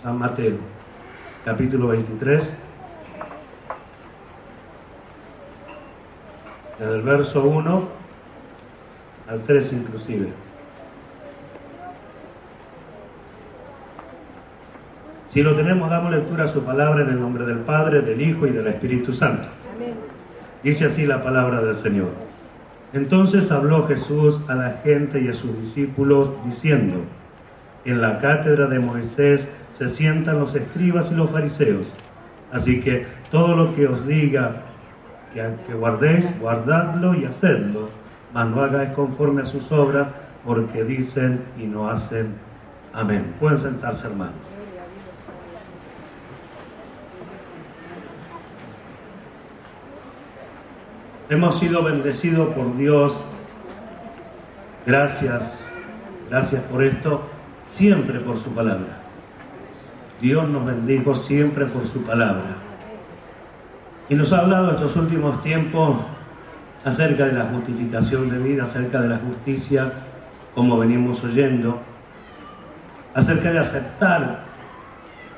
San Mateo, capítulo 23, desde el verso 1 al 3 inclusive. Si lo tenemos, damos lectura a su palabra en el nombre del Padre, del Hijo y del Espíritu Santo. Amén. Dice así la palabra del Señor. Entonces habló Jesús a la gente y a sus discípulos diciendo: en la cátedra de Moisés se sientan los escribas y los fariseos. Así que todo lo que os diga que guardéis, guardadlo y hacedlo, mas no hagáis conforme a sus obras, porque dicen y no hacen. Amén. Pueden sentarse, hermanos. Hemos sido bendecidos por Dios. Gracias por esto, siempre por su palabra. Dios nos bendijo siempre por su palabra. Y nos ha hablado estos últimos tiempos acerca de la justificación de vida, acerca de la justicia, como venimos oyendo, acerca de aceptar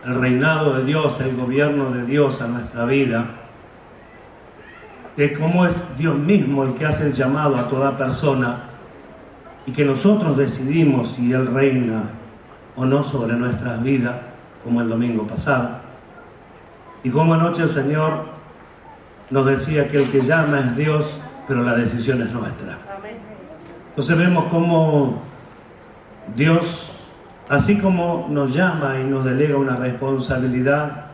el reinado de Dios, el gobierno de Dios a nuestra vida, de cómo es Dios mismo el que hace el llamado a toda persona y que nosotros decidimos si Él reina o no sobre nuestras vidas, como el domingo pasado. Y como anoche el Señor nos decía que el que llama es Dios, pero la decisión es nuestra. Entonces vemos cómo Dios, así como nos llama y nos delega una responsabilidad,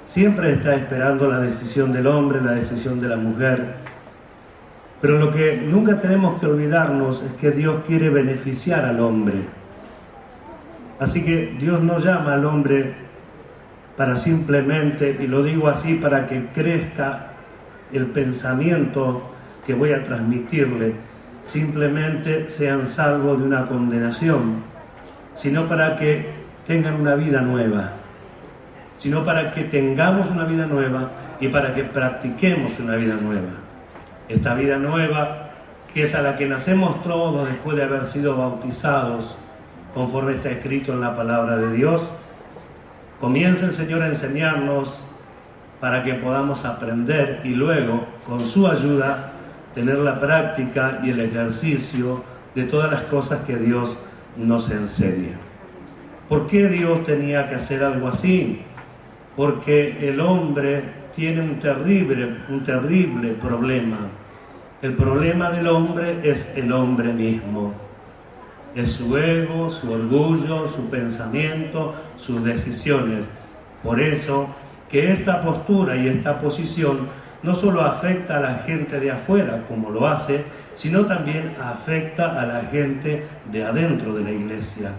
siempre está esperando la decisión del hombre, la decisión de la mujer. Pero lo que nunca tenemos que olvidarnos es que Dios quiere beneficiar al hombre. Así que Dios no llama al hombre para simplemente, y lo digo así para que crezca el pensamiento que voy a transmitirle, simplemente sean salvos de una condenación, sino para que tengan una vida nueva. Sino para que tengamos una vida nueva y para que practiquemos una vida nueva. Esta vida nueva, que es a la que nacemos todos después de haber sido bautizados, conforme está escrito en la palabra de Dios, comienza el Señor a enseñarnos para que podamos aprender y luego, con su ayuda, tener la práctica y el ejercicio de todas las cosas que Dios nos enseña. ¿Por qué Dios tenía que hacer algo así? Porque el hombre tiene un terrible problema. El problema del hombre es el hombre mismo. Es su ego, su orgullo, su pensamiento, sus decisiones. Por eso que esta postura y esta posición no solo afecta a la gente de afuera, como lo hace, sino también afecta a la gente de adentro de la iglesia.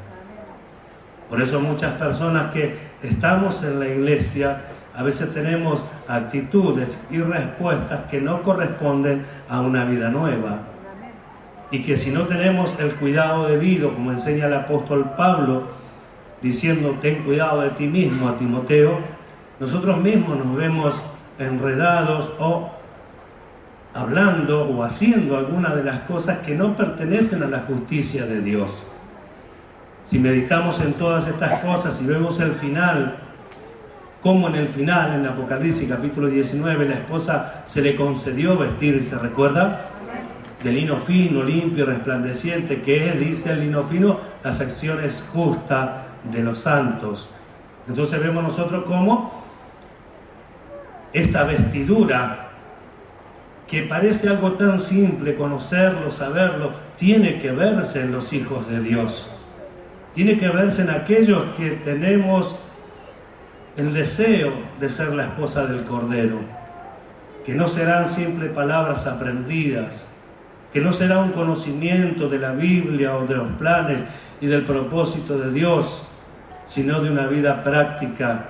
Por eso muchas personas que estamos en la iglesia, a veces tenemos actitudes y respuestas que no corresponden a una vida nueva. Y que si no tenemos el cuidado debido, como enseña el apóstol Pablo, diciendo: ten cuidado de ti mismo, a Timoteo, nosotros mismos nos vemos enredados o hablando o haciendo algunas de las cosas que no pertenecen a la justicia de Dios. Si meditamos en todas estas cosas y vemos el final, como en el final, en Apocalipsis capítulo 19, la esposa se le concedió vestirse, ¿recuerda? De lino fino, limpio, resplandeciente, que es, dice el lino fino, las acciones justas de los santos. Entonces vemos nosotros cómo esta vestidura, que parece algo tan simple, conocerlo, saberlo, tiene que verse en los hijos de Dios. Tiene que verse en aquellos que tenemos el deseo de ser la esposa del Cordero, que no serán simples palabras aprendidas, que no será un conocimiento de la Biblia o de los planes y del propósito de Dios, sino de una vida práctica,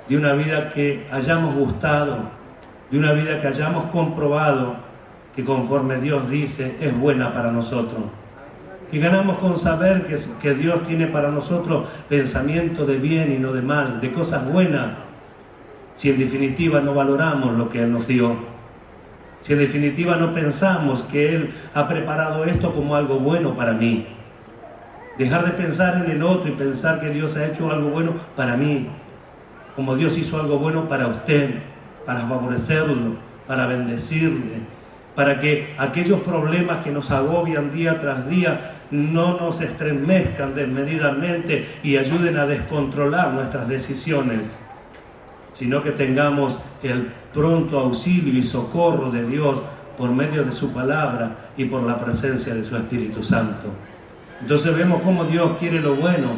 de una vida que hayamos gustado, de una vida que hayamos comprobado que conforme Dios dice es buena para nosotros. Que ganamos con saber que Dios tiene para nosotros pensamiento de bien y no de mal, de cosas buenas, si en definitiva no valoramos lo que Él nos dio, si en definitiva no pensamos que Él ha preparado esto como algo bueno para mí. Dejar de pensar en el otro y pensar que Dios ha hecho algo bueno para mí, como Dios hizo algo bueno para usted, para favorecerlo, para bendecirle, para que aquellos problemas que nos agobian día tras día no nos estremezcan desmedidamente y ayuden a descontrolar nuestras decisiones, sino que tengamos el pronto auxilio y socorro de Dios por medio de su palabra y por la presencia de su Espíritu Santo. Entonces vemos cómo Dios quiere lo bueno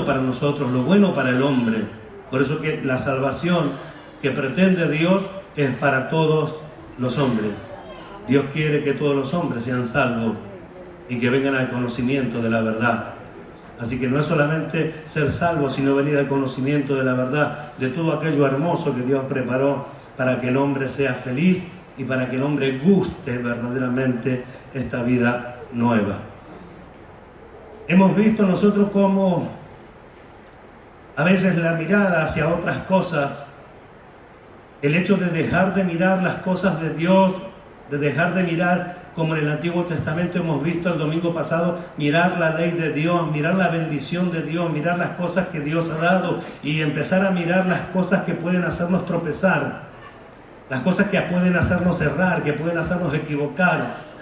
para nosotros, lo bueno para el hombre. Por eso que la salvación que pretende Dios es para todos los hombres. Dios quiere que todos los hombres sean salvos y que vengan al conocimiento de la verdad. Así que no es solamente ser salvo, sino venir al conocimiento de la verdad, de todo aquello hermoso que Dios preparó para que el hombre sea feliz y para que el hombre guste verdaderamente esta vida nueva. Hemos visto nosotros cómo a veces la mirada hacia otras cosas, el hecho de dejar de mirar las cosas de Dios, de dejar de mirar, como en el Antiguo Testamento hemos visto el domingo pasado, mirar la ley de Dios, mirar la bendición de Dios, mirar las cosas que Dios ha dado y empezar a mirar las cosas que pueden hacernos tropezar, las cosas que pueden hacernos errar, que pueden hacernos equivocar.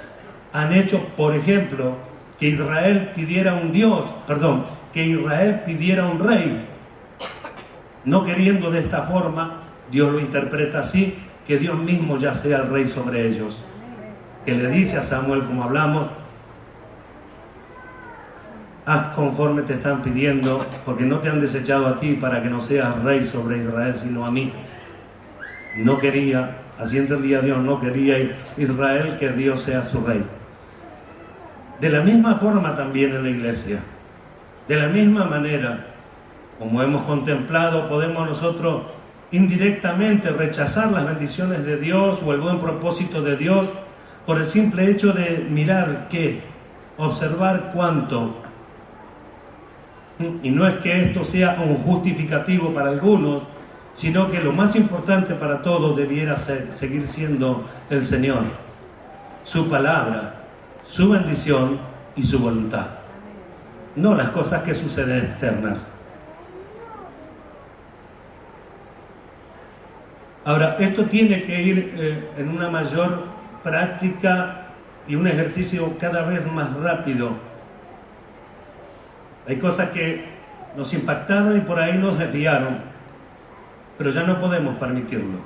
Han hecho, por ejemplo, que Israel pidiera un rey. No queriendo de esta forma, Dios lo interpreta así, que Dios mismo ya sea el rey sobre ellos. Que le dice a Samuel, como hablamos, haz conforme te están pidiendo, porque no te han desechado a ti para que no seas rey sobre Israel, sino a mí. No quería, así entendía Dios, no quería Israel que Dios sea su rey. De la misma forma también en la iglesia, de la misma manera, como hemos contemplado, podemos nosotros indirectamente rechazar las bendiciones de Dios o el buen propósito de Dios por el simple hecho de mirar qué, observar cuánto. Y no es que esto sea un justificativo para algunos, sino que lo más importante para todos debiera seguir siendo el Señor, su palabra, su bendición y su voluntad, no las cosas que suceden externas. Ahora, esto tiene que ir en una mayor práctica y un ejercicio cada vez más rápido. Hay cosas que nos impactaron y por ahí nos desviaron, pero ya no podemos permitirlo.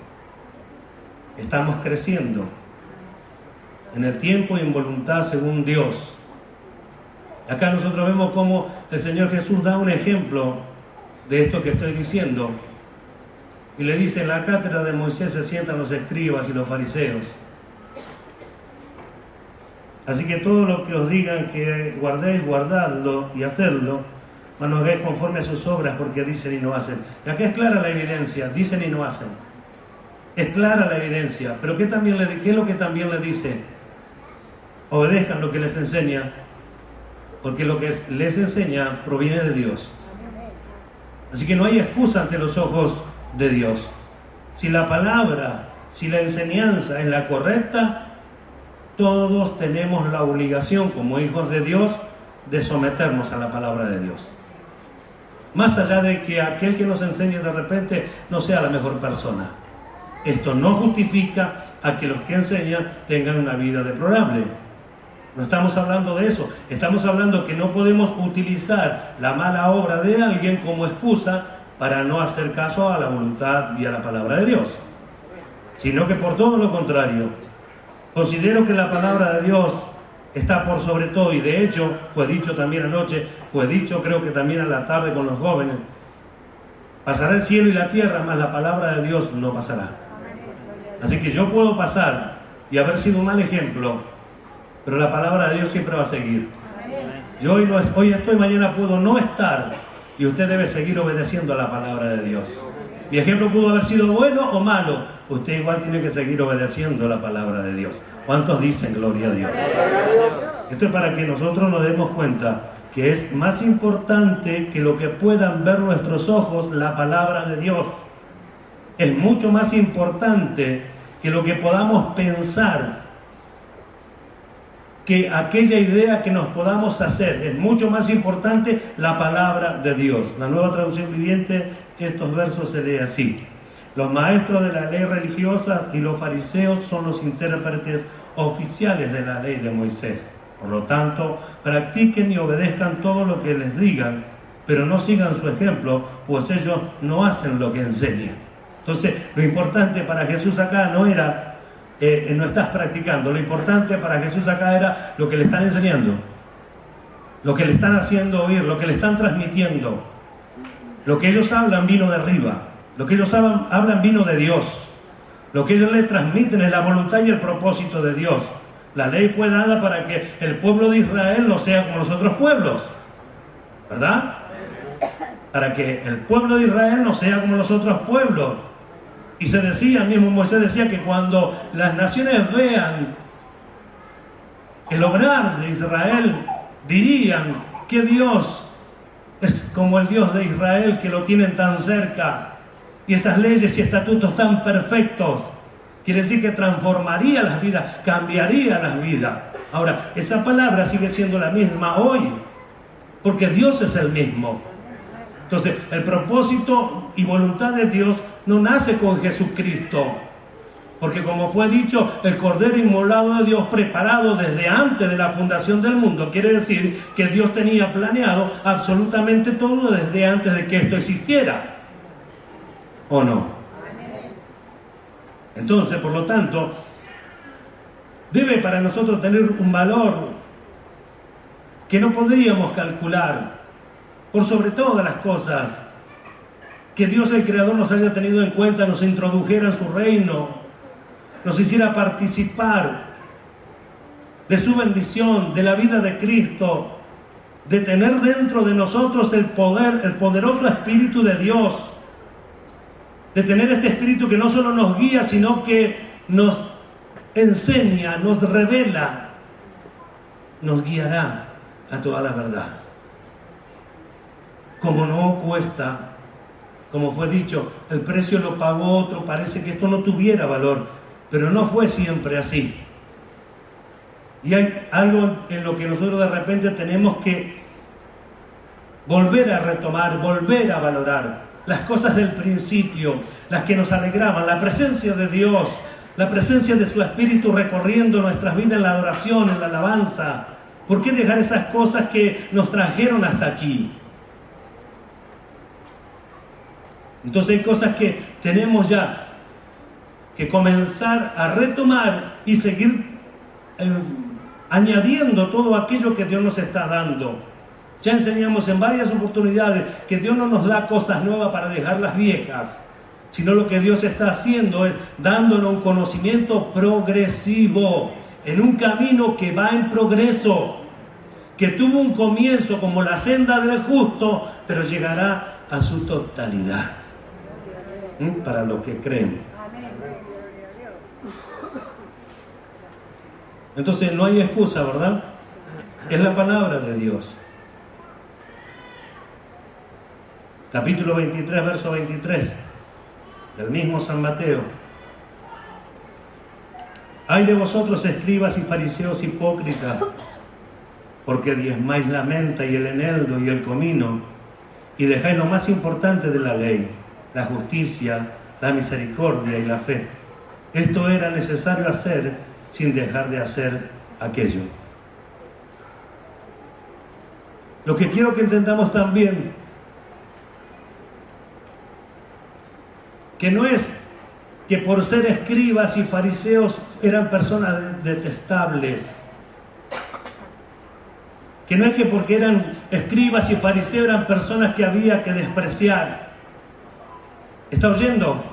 Estamos creciendo en el tiempo y en voluntad según Dios. Acá nosotros vemos cómo el Señor Jesús da un ejemplo de esto que estoy diciendo. Y le dice, en la cátedra de Moisés se sientan los escribas y los fariseos. Así que todo lo que os digan que guardéis, guardadlo y hacedlo, mas no hagáis conforme a sus obras, porque dicen y no hacen. Y acá es clara la evidencia, dicen y no hacen. Es clara la evidencia, pero ¿qué es lo que también le dice? Obedezcan lo que les enseña, porque lo que les enseña proviene de Dios. Así que no hay excusa ante los ojos de Dios. Si la palabra, si la enseñanza es la correcta, todos tenemos la obligación como hijos de Dios de someternos a la palabra de Dios. Más allá de que aquel que nos enseñe de repente no sea la mejor persona. Esto no justifica a que los que enseñan tengan una vida deplorable. No estamos hablando de eso. Estamos hablando que no podemos utilizar la mala obra de alguien como excusa para no hacer caso a la voluntad y a la palabra de Dios, sino que por todo lo contrario, considero que la palabra de Dios está por sobre todo, y de hecho fue dicho también anoche, fue dicho creo que también a la tarde con los jóvenes, pasará el cielo y la tierra, mas la palabra de Dios no pasará. Así que yo puedo pasar y haber sido un mal ejemplo, pero la palabra de Dios siempre va a seguir. Yo hoy estoy, mañana puedo no estar, y usted debe seguir obedeciendo a la palabra de Dios. Mi ejemplo pudo haber sido bueno o malo, usted igual tiene que seguir obedeciendo la palabra de Dios. ¿Cuántos dicen gloria a Dios? Esto es para que nosotros nos demos cuenta que es más importante que lo que puedan ver nuestros ojos la palabra de Dios. Es mucho más importante que lo que podamos pensar. que aquella idea que nos podamos hacer. Es mucho más importante la palabra de Dios. La Nueva Traducción Viviente, estos versos se lee así: los maestros de la ley religiosa y los fariseos son los intérpretes oficiales de la ley de Moisés. Por lo tanto, practiquen y obedezcan todo lo que les digan, pero no sigan su ejemplo, pues ellos no hacen lo que enseñan. Entonces, lo importante para Jesús acá no era no estás practicando, lo importante para Jesús acá era lo que le están enseñando, lo que le están haciendo oír, lo que le están transmitiendo. Lo que ellos hablan vino de arriba, lo que ellos hablan vino de Dios, lo que ellos le transmiten es la voluntad y el propósito de Dios. La ley fue dada para que el pueblo de Israel no sea como los otros pueblos, ¿verdad? Para que el pueblo de Israel no sea como los otros pueblos. Y se decía, mismo Moisés decía, que cuando las naciones vean el obrar de Israel, dirían que Dios es como el Dios de Israel, que lo tienen tan cerca, y esas leyes y estatutos tan perfectos. Quiere decir que transformaría las vidas, cambiaría las vidas. Ahora, esa palabra sigue siendo la misma hoy, porque Dios es el mismo. Entonces, el propósito y voluntad de Dios no nace con Jesucristo, porque como fue dicho, el Cordero inmolado de Dios, preparado desde antes de la fundación del mundo, quiere decir que Dios tenía planeado absolutamente todo desde antes de que esto existiera, ¿o no? Entonces, por lo tanto, debe para nosotros tener un valor que no podríamos calcular, por sobre todas las cosas, que Dios el Creador nos haya tenido en cuenta, nos introdujera en su reino, nos hiciera participar de su bendición, de la vida de Cristo, de tener dentro de nosotros el poder, el poderoso Espíritu de Dios, de tener este Espíritu que no solo nos guía, sino que nos enseña, nos revela, nos guiará a toda la verdad. Como no cuesta, como fue dicho, el precio lo pagó otro, parece que esto no tuviera valor, pero no fue siempre así. Y hay algo en lo que nosotros de repente tenemos que volver a retomar, volver a valorar. Las cosas del principio, las que nos alegraban, la presencia de Dios, la presencia de su Espíritu recorriendo nuestras vidas en la adoración, en la alabanza. ¿Por qué dejar esas cosas que nos trajeron hasta aquí? Entonces hay cosas que tenemos ya que comenzar a retomar y seguir añadiendo todo aquello que Dios nos está dando. Ya enseñamos en varias oportunidades que Dios no nos da cosas nuevas para dejar las viejas, sino lo que Dios está haciendo es dándonos un conocimiento progresivo, en un camino que va en progreso, que tuvo un comienzo como la senda del justo, pero llegará a su totalidad. Para los que creen. Entonces no hay excusa, ¿verdad? Es la palabra de Dios. Capítulo 23, verso 23, del mismo San Mateo. Ay de vosotros, escribas y fariseos hipócritas, porque diezmáis la menta y el eneldo y el comino, y dejáis lo más importante de la ley, la justicia, la misericordia y la fe. Esto era necesario hacer sin dejar de hacer aquello. Lo que quiero que entendamos también, que no es que por ser escribas y fariseos eran personas detestables, que no es que porque eran escribas y fariseos eran personas que había que despreciar. ¿Está oyendo?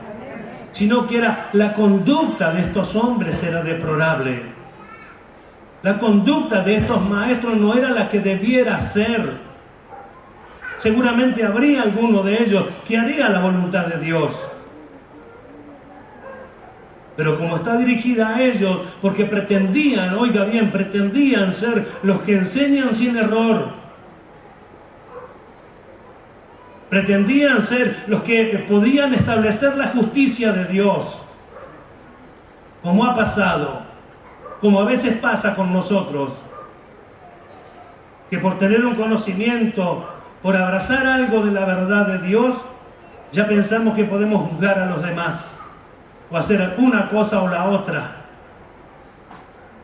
Sino que era la conducta de estos hombres era deplorable. La conducta de estos maestros no era la que debiera ser. Seguramente habría alguno de ellos que haría la voluntad de Dios. Pero como está dirigida a ellos, porque pretendían, oiga bien, pretendían ser los que enseñan sin error. Pretendían ser los que podían establecer la justicia de Dios. Como ha pasado. como a veces pasa con nosotros, que por tener un conocimiento, por abrazar algo de la verdad de Dios, ya pensamos que podemos juzgar a los demás, o hacer una cosa o la otra,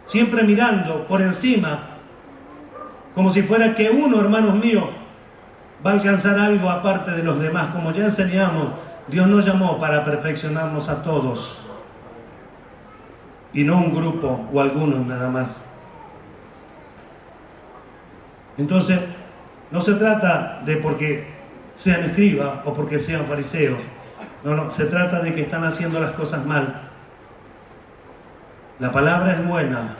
siempre mirando por encima, como si fuera que uno, hermanos míos, va a alcanzar algo aparte de los demás. Como ya enseñamos, Dios nos llamó para perfeccionarnos a todos, y no un grupo o algunos nada más. Entonces, no se trata de porque sean escribas o porque sean fariseos. No, se trata de que están haciendo las cosas mal. La palabra es buena,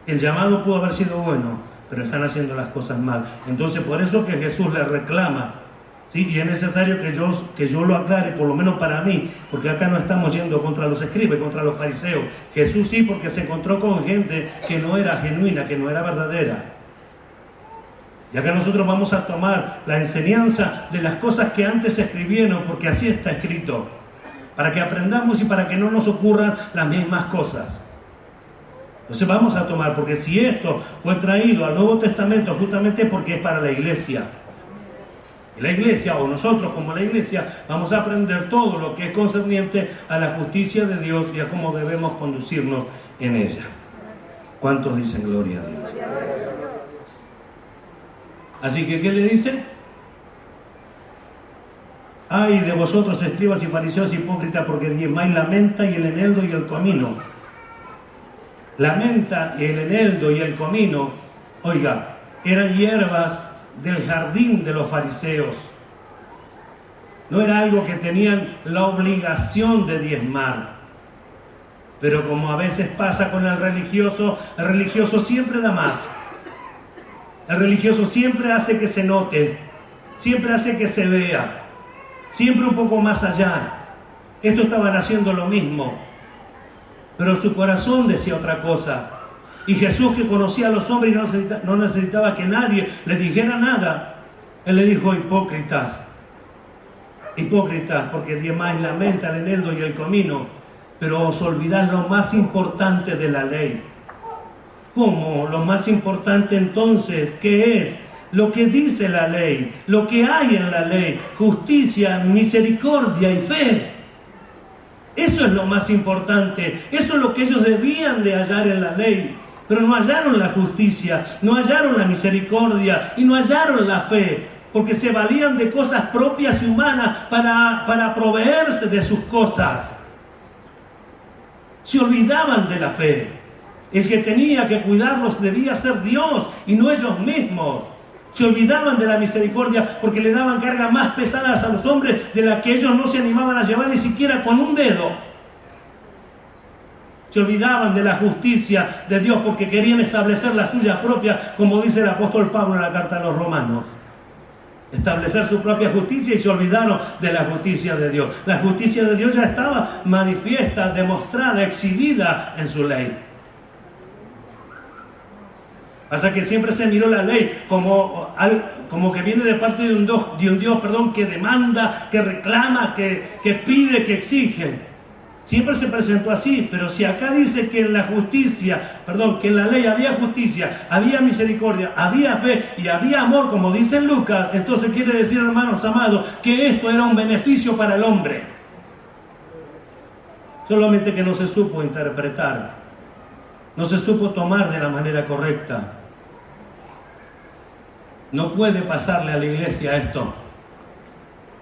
el llamado pudo haber sido bueno, pero están haciendo las cosas mal. Entonces, por eso que Jesús les reclama, ¿sí? Y es necesario que yo lo aclare, por lo menos para mí, porque acá no estamos yendo contra los escribas, contra los fariseos. Jesús sí, porque se encontró con gente que no era genuina, que no era verdadera. Y acá nosotros vamos a tomar la enseñanza de las cosas que antes se escribieron, porque así está escrito, para que aprendamos y para que no nos ocurran las mismas cosas. Entonces vamos a tomar, porque si esto fue traído al Nuevo Testamento, justamente porque es para la iglesia. Y la iglesia, o nosotros como la iglesia, vamos a aprender todo lo que es concerniente a la justicia de Dios y a cómo debemos conducirnos en ella. ¿Cuántos dicen gloria a Dios? Así que, ¿qué le dice? Ay de vosotros, escribas y fariseos hipócritas, porque diezmáis la menta y el eneldo y el comino. La menta, el eneldo y el comino, oiga, eran hierbas del jardín de los fariseos. No era algo que tenían la obligación de diezmar. Pero como a veces pasa con el religioso siempre da más. El religioso siempre hace que se note, siempre hace que se vea, siempre un poco más allá. Estos estaban haciendo lo mismo, pero su corazón decía otra cosa. Y Jesús, que conocía a los hombres y no necesitaba que nadie le dijera nada, Él le dijo: hipócritas, hipócritas, porque diezmáis la menta, el eneldo y el comino, pero os olvidáis lo más importante de la ley. ¿Cómo? Lo más importante entonces, ¿qué es? Lo que dice la ley, lo que hay en la ley: justicia, misericordia y fe. Eso es lo más importante, eso es lo que ellos debían de hallar en la ley, pero no hallaron la justicia, no hallaron la misericordia y no hallaron la fe, porque se valían de cosas propias y humanas para proveerse de sus cosas. Se olvidaban de la fe. El que tenía que cuidarlos debía ser Dios y no ellos mismos. Se olvidaban de la misericordia porque le daban cargas más pesadas a los hombres de las que ellos no se animaban a llevar ni siquiera con un dedo. Se olvidaban de la justicia de Dios porque querían establecer la suya propia, como dice el apóstol Pablo en la carta a los Romanos. Establecer su propia justicia, y se olvidaron de la justicia de Dios. La justicia de Dios ya estaba manifiesta, demostrada, exhibida en su ley. Pasa que siempre se miró la ley como que viene de parte de un Dios, que demanda, que reclama, que pide, que exige. Siempre se presentó así, pero si acá dice que en la justicia, que en la ley había justicia, había misericordia, había fe y había amor, como dice Lucas, entonces quiere decir, hermanos amados, que esto era un beneficio para el hombre. Solamente que no se supo interpretar, no se supo tomar de la manera correcta. No puede pasarle a la iglesia esto,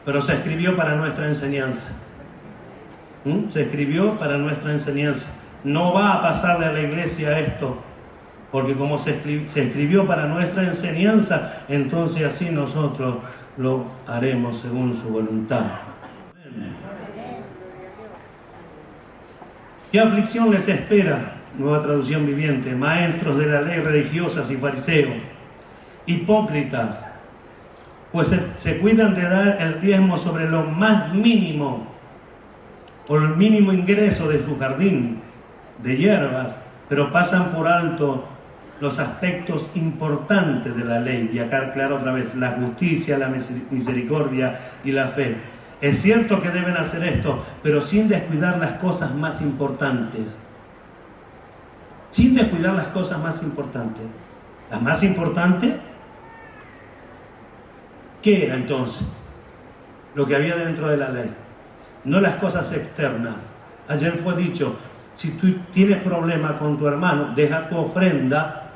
pero se escribió para nuestra enseñanza. Se escribió para nuestra enseñanza. No va a pasarle a la iglesia esto, porque como se escribió para nuestra enseñanza, entonces así nosotros lo haremos según su voluntad. ¿Qué aflicción les espera? Nueva Traducción Viviente. Maestros de la ley religiosas y fariseos, hipócritas, pues se cuidan de dar el diezmo sobre lo más mínimo, o el mínimo ingreso de su jardín de hierbas, pero pasan por alto los aspectos importantes de la ley. Y acá claro otra vez: la justicia, la misericordia y la fe. Es cierto que deben hacer esto, pero sin descuidar las cosas más importantes. sin descuidar las cosas más importantes. Las más importantes, ¿qué era entonces? Lo que había dentro de la ley, no las cosas externas. Ayer fue dicho, si tú tienes problema con tu hermano, deja tu ofrenda,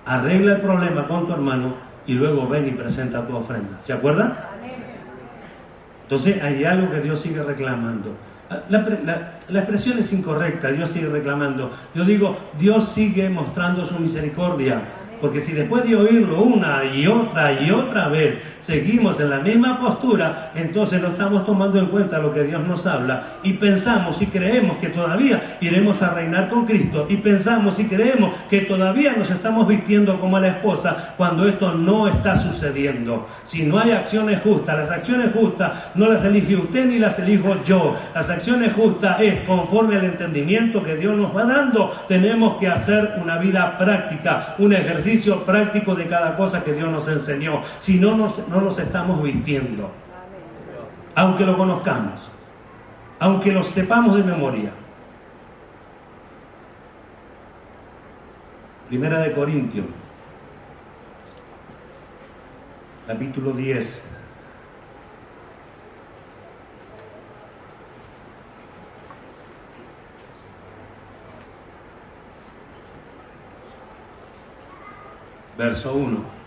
arregla el problema con tu hermano y luego ven y presenta tu ofrenda. ¿Se acuerdan? Entonces hay algo que Dios sigue reclamando. La expresión es incorrecta, Dios sigue reclamando. Yo digo, Dios sigue mostrando su misericordia. Porque si después de oírlo una y otra vez seguimos en la misma postura, entonces no estamos tomando en cuenta lo que Dios nos habla y pensamos y creemos que todavía iremos a reinar con Cristo y pensamos y creemos que todavía nos estamos vistiendo como la esposa cuando esto no está sucediendo. Si no hay acciones justas, las acciones justas no las elige usted ni las elijo yo. Las acciones justas es conforme al entendimiento que Dios nos va dando. Tenemos que hacer una vida práctica, un ejercicio práctico de cada cosa que Dios nos enseñó. Si no, no nos estamos vistiendo, aunque lo conozcamos, aunque lo sepamos de memoria. Primera de Corintios, capítulo 10. Verso 1.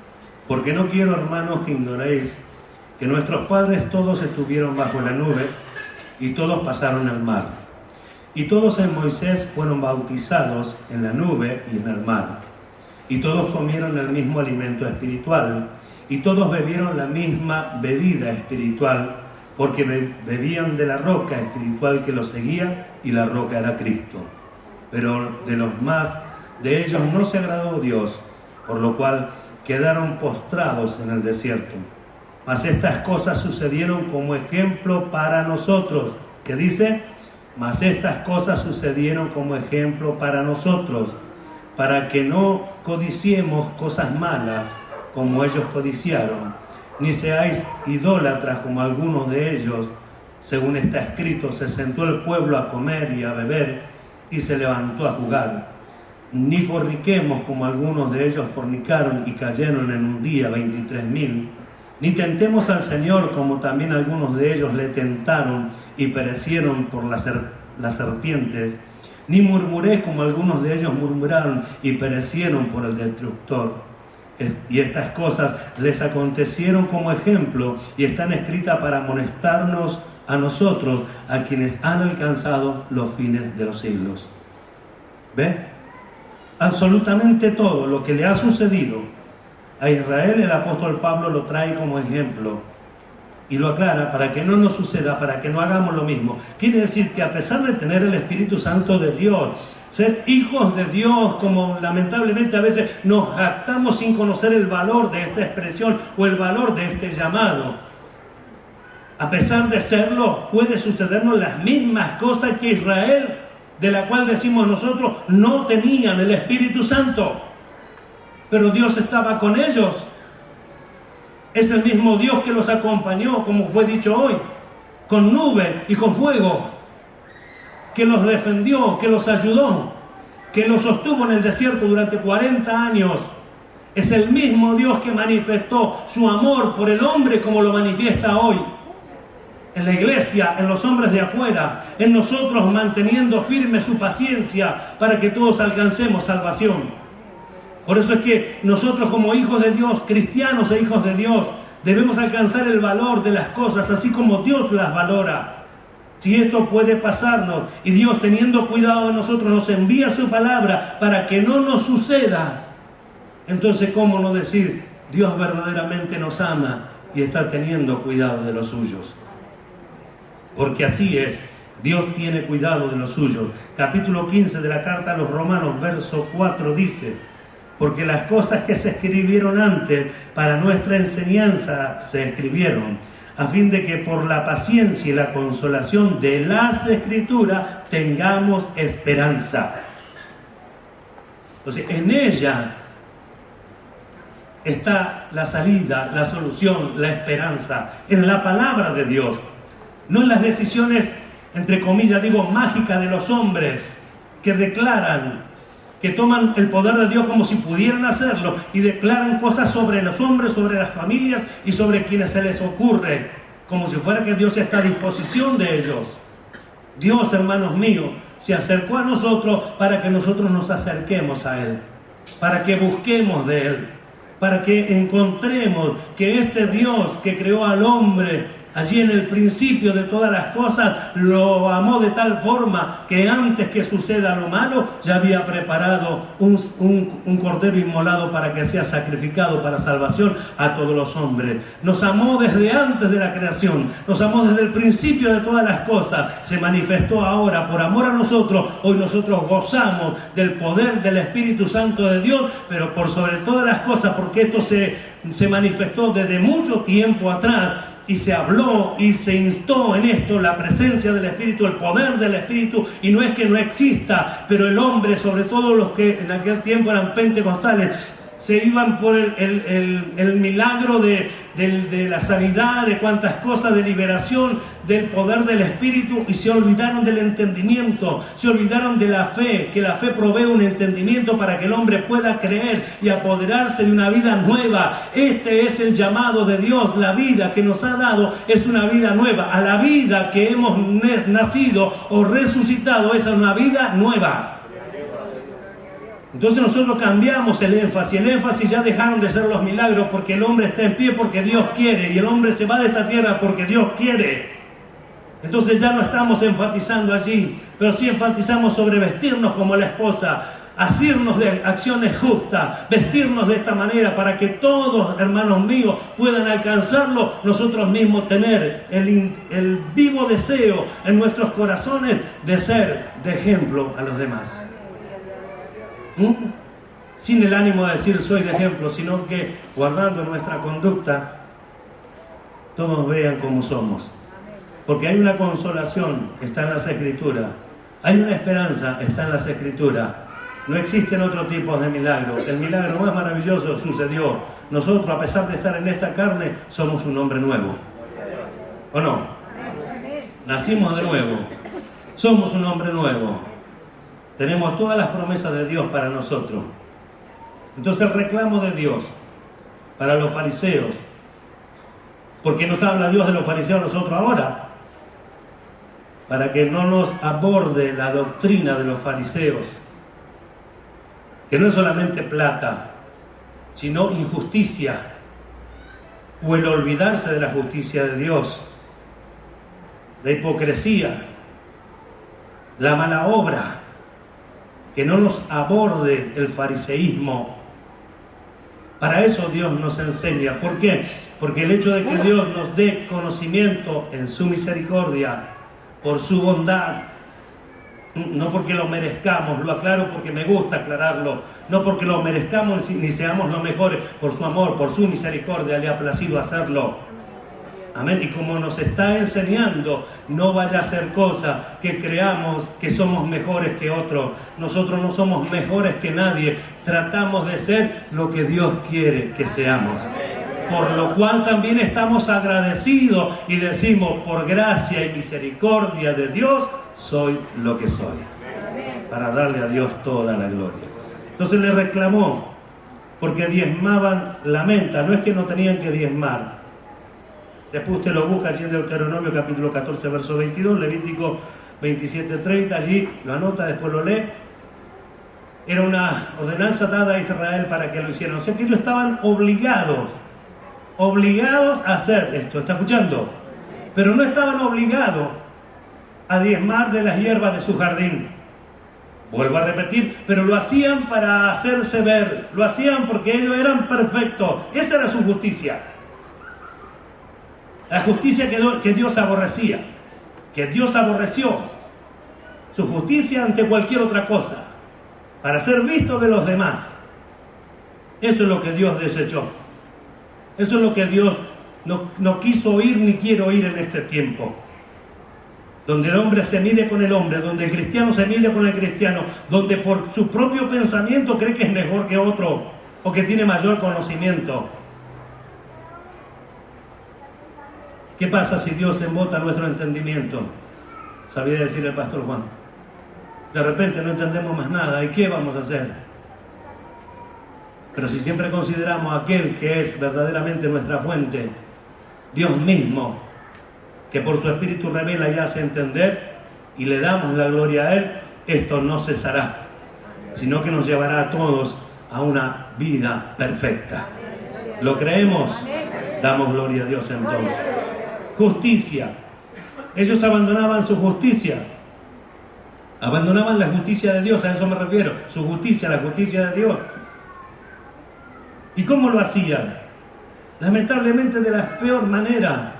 Porque no quiero, hermanos, que ignoréis que nuestros padres todos estuvieron bajo la nube y todos pasaron al mar. Y todos en Moisés fueron bautizados en la nube y en el mar. Y todos comieron el mismo alimento espiritual y todos bebieron la misma bebida espiritual, porque bebían de la roca espiritual que los seguía, y la roca era Cristo. Pero de los más de ellos no se agradó Dios, por lo cual quedaron postrados en el desierto. Mas estas cosas sucedieron como ejemplo para nosotros. ¿Qué dice? Mas estas cosas sucedieron como ejemplo para nosotros, para que no codiciemos cosas malas como ellos codiciaron, ni seáis idólatras como algunos de ellos. Según está escrito, se sentó el pueblo a comer y a beber, y se levantó a jugar. Ni forniquemos como algunos de ellos fornicaron y cayeron en un día 23.000. Ni tentemos al Señor como también algunos de ellos le tentaron y perecieron por las serpientes. Ni murmuréis como algunos de ellos murmuraron y perecieron por el destructor. Y estas cosas les acontecieron como ejemplo y están escritas para amonestarnos a nosotros, a quienes han alcanzado los fines de los siglos. ¿Ve? Absolutamente todo lo que le ha sucedido a Israel, el apóstol Pablo lo trae como ejemplo y lo aclara para que no nos suceda, para que no hagamos lo mismo. Quiere decir que a pesar de tener el Espíritu Santo de Dios, ser hijos de Dios, como lamentablemente a veces nos jactamos sin conocer el valor de esta expresión o el valor de este llamado, a pesar de serlo, puede sucedernos las mismas cosas que Israel, de la cual decimos nosotros, no tenían el Espíritu Santo, pero Dios estaba con ellos. Es el mismo Dios que los acompañó, como fue dicho hoy, con nube y con fuego, que los defendió, que los ayudó, que los sostuvo en el desierto durante 40 años. Es el mismo Dios que manifestó su amor por el hombre como lo manifiesta hoy en la iglesia, en los hombres de afuera, en nosotros, manteniendo firme su paciencia para que todos alcancemos salvación. Por eso es que nosotros, como hijos de Dios, cristianos e hijos de Dios, debemos alcanzar el valor de las cosas así como Dios las valora. Si esto puede pasarnos y Dios, teniendo cuidado de nosotros, nos envía su palabra para que no nos suceda, entonces ¿cómo no decir, Dios verdaderamente nos ama y está teniendo cuidado de los suyos? Porque así es, Dios tiene cuidado de los suyos. Capítulo 15 de la carta a los Romanos, verso 4 dice: porque las cosas que se escribieron antes para nuestra enseñanza se escribieron, a fin de que por la paciencia y la consolación de las Escrituras tengamos esperanza. Entonces, en ella está la salida, la solución, la esperanza, en la palabra de Dios. No en las decisiones, entre comillas digo, mágicas de los hombres que declaran que toman el poder de Dios como si pudieran hacerlo y declaran cosas sobre los hombres, sobre las familias y sobre quienes se les ocurre, como si fuera que Dios está a disposición de ellos. Dios, hermanos míos, se acercó a nosotros para que nosotros nos acerquemos a Él, para que busquemos de Él, para que encontremos que este Dios que creó al hombre allí en el principio de todas las cosas, lo amó de tal forma que antes que suceda lo malo, ya había preparado un cordero inmolado para que sea sacrificado para salvación a todos los hombres. Nos amó desde antes de la creación, nos amó desde el principio de todas las cosas, se manifestó ahora por amor a nosotros. Hoy nosotros gozamos del poder del Espíritu Santo de Dios, pero por sobre todas las cosas, porque esto se manifestó desde mucho tiempo atrás, y se habló y se instó en esto la presencia del Espíritu, el poder del Espíritu, y no es que no exista, pero el hombre, sobre todo los que en aquel tiempo eran pentecostales, se iban por el milagro de la sanidad, de cuantas cosas, de liberación, del poder del Espíritu, y se olvidaron del entendimiento, se olvidaron de la fe, que la fe provee un entendimiento para que el hombre pueda creer y apoderarse de una vida nueva. Este es el llamado de Dios. La vida que nos ha dado es una vida nueva. A la vida que hemos nacido o resucitado es una vida nueva. Entonces nosotros cambiamos el énfasis ya dejaron de ser los milagros, porque el hombre está en pie porque Dios quiere, y el hombre se va de esta tierra porque Dios quiere. Entonces ya no estamos enfatizando allí, pero sí enfatizamos sobre vestirnos como la esposa, asirnos de acciones justas, vestirnos de esta manera para que todos, hermanos míos, puedan alcanzarlo, nosotros mismos tener el vivo deseo en nuestros corazones de ser de ejemplo a los demás. Sin el ánimo de decir soy de ejemplo, sino que guardando nuestra conducta todos vean cómo somos, porque hay una consolación, está en las Escrituras, hay una esperanza, está en las Escrituras. No existen otro tipo de milagros. El milagro más maravilloso sucedió. Nosotros, a pesar de estar en esta carne, somos un hombre nuevo, ¿o no? Nacimos de nuevo, somos un hombre nuevo. Tenemos todas las promesas de Dios para nosotros. Entonces el reclamo de Dios para los fariseos, porque nos habla Dios de los fariseos a nosotros ahora, para que no nos aborde la doctrina de los fariseos, que no es solamente plata, sino injusticia, o el olvidarse de la justicia de Dios, la hipocresía, la mala obra. Que no nos aborde el fariseísmo. Para eso Dios nos enseña. ¿Por qué? Porque el hecho de que Dios nos dé conocimiento en su misericordia, por su bondad, no porque lo merezcamos, lo aclaro porque me gusta aclararlo, no porque lo merezcamos ni seamos los mejores, por su amor, por su misericordia le ha placido hacerlo. Amén. Y como nos está enseñando, no vaya a ser cosa que creamos que somos mejores que otros. Nosotros no somos mejores que nadie. Tratamos de ser lo que Dios quiere que seamos. Por lo cual también estamos agradecidos y decimos, por gracia y misericordia de Dios, soy lo que soy. Para darle a Dios toda la gloria. Entonces le reclamó, porque diezmaban la menta. No es que no tenían que diezmar. Después usted lo busca allí en Deuteronomio capítulo 14, verso 22, Levítico 27, 30, allí lo anota, después lo lee. Era una ordenanza dada a Israel para que lo hicieran. O sea que ellos estaban obligados a hacer esto, ¿está escuchando? Pero no estaban obligados a diezmar de las hierbas de su jardín. Vuelvo a repetir, pero lo hacían para hacerse ver, lo hacían porque ellos eran perfectos. Esa era su justicia. La justicia que Dios aborrecía, que Dios aborreció, su justicia ante cualquier otra cosa, para ser visto de los demás. Eso es lo que Dios desechó. Eso es lo que Dios no quiso oír ni quiere oír en este tiempo. Donde el hombre se mide con el hombre, donde el cristiano se mide con el cristiano, donde por su propio pensamiento cree que es mejor que otro o que tiene mayor conocimiento. ¿Qué pasa si Dios embota nuestro entendimiento? Sabía decir el pastor Juan. de repente no entendemos más nada. ¿Y qué vamos a hacer? Pero si siempre consideramos a aquel que es verdaderamente nuestra fuente, Dios mismo, que por su Espíritu revela y hace entender, y le damos la gloria a Él, esto no cesará, sino que nos llevará a todos a una vida perfecta. ¿Lo creemos? Damos gloria a Dios entonces. Justicia. Ellos abandonaban su justicia. Abandonaban la justicia de Dios, a eso me refiero. Su justicia, la justicia de Dios. ¿Y cómo lo hacían? Lamentablemente de la peor manera.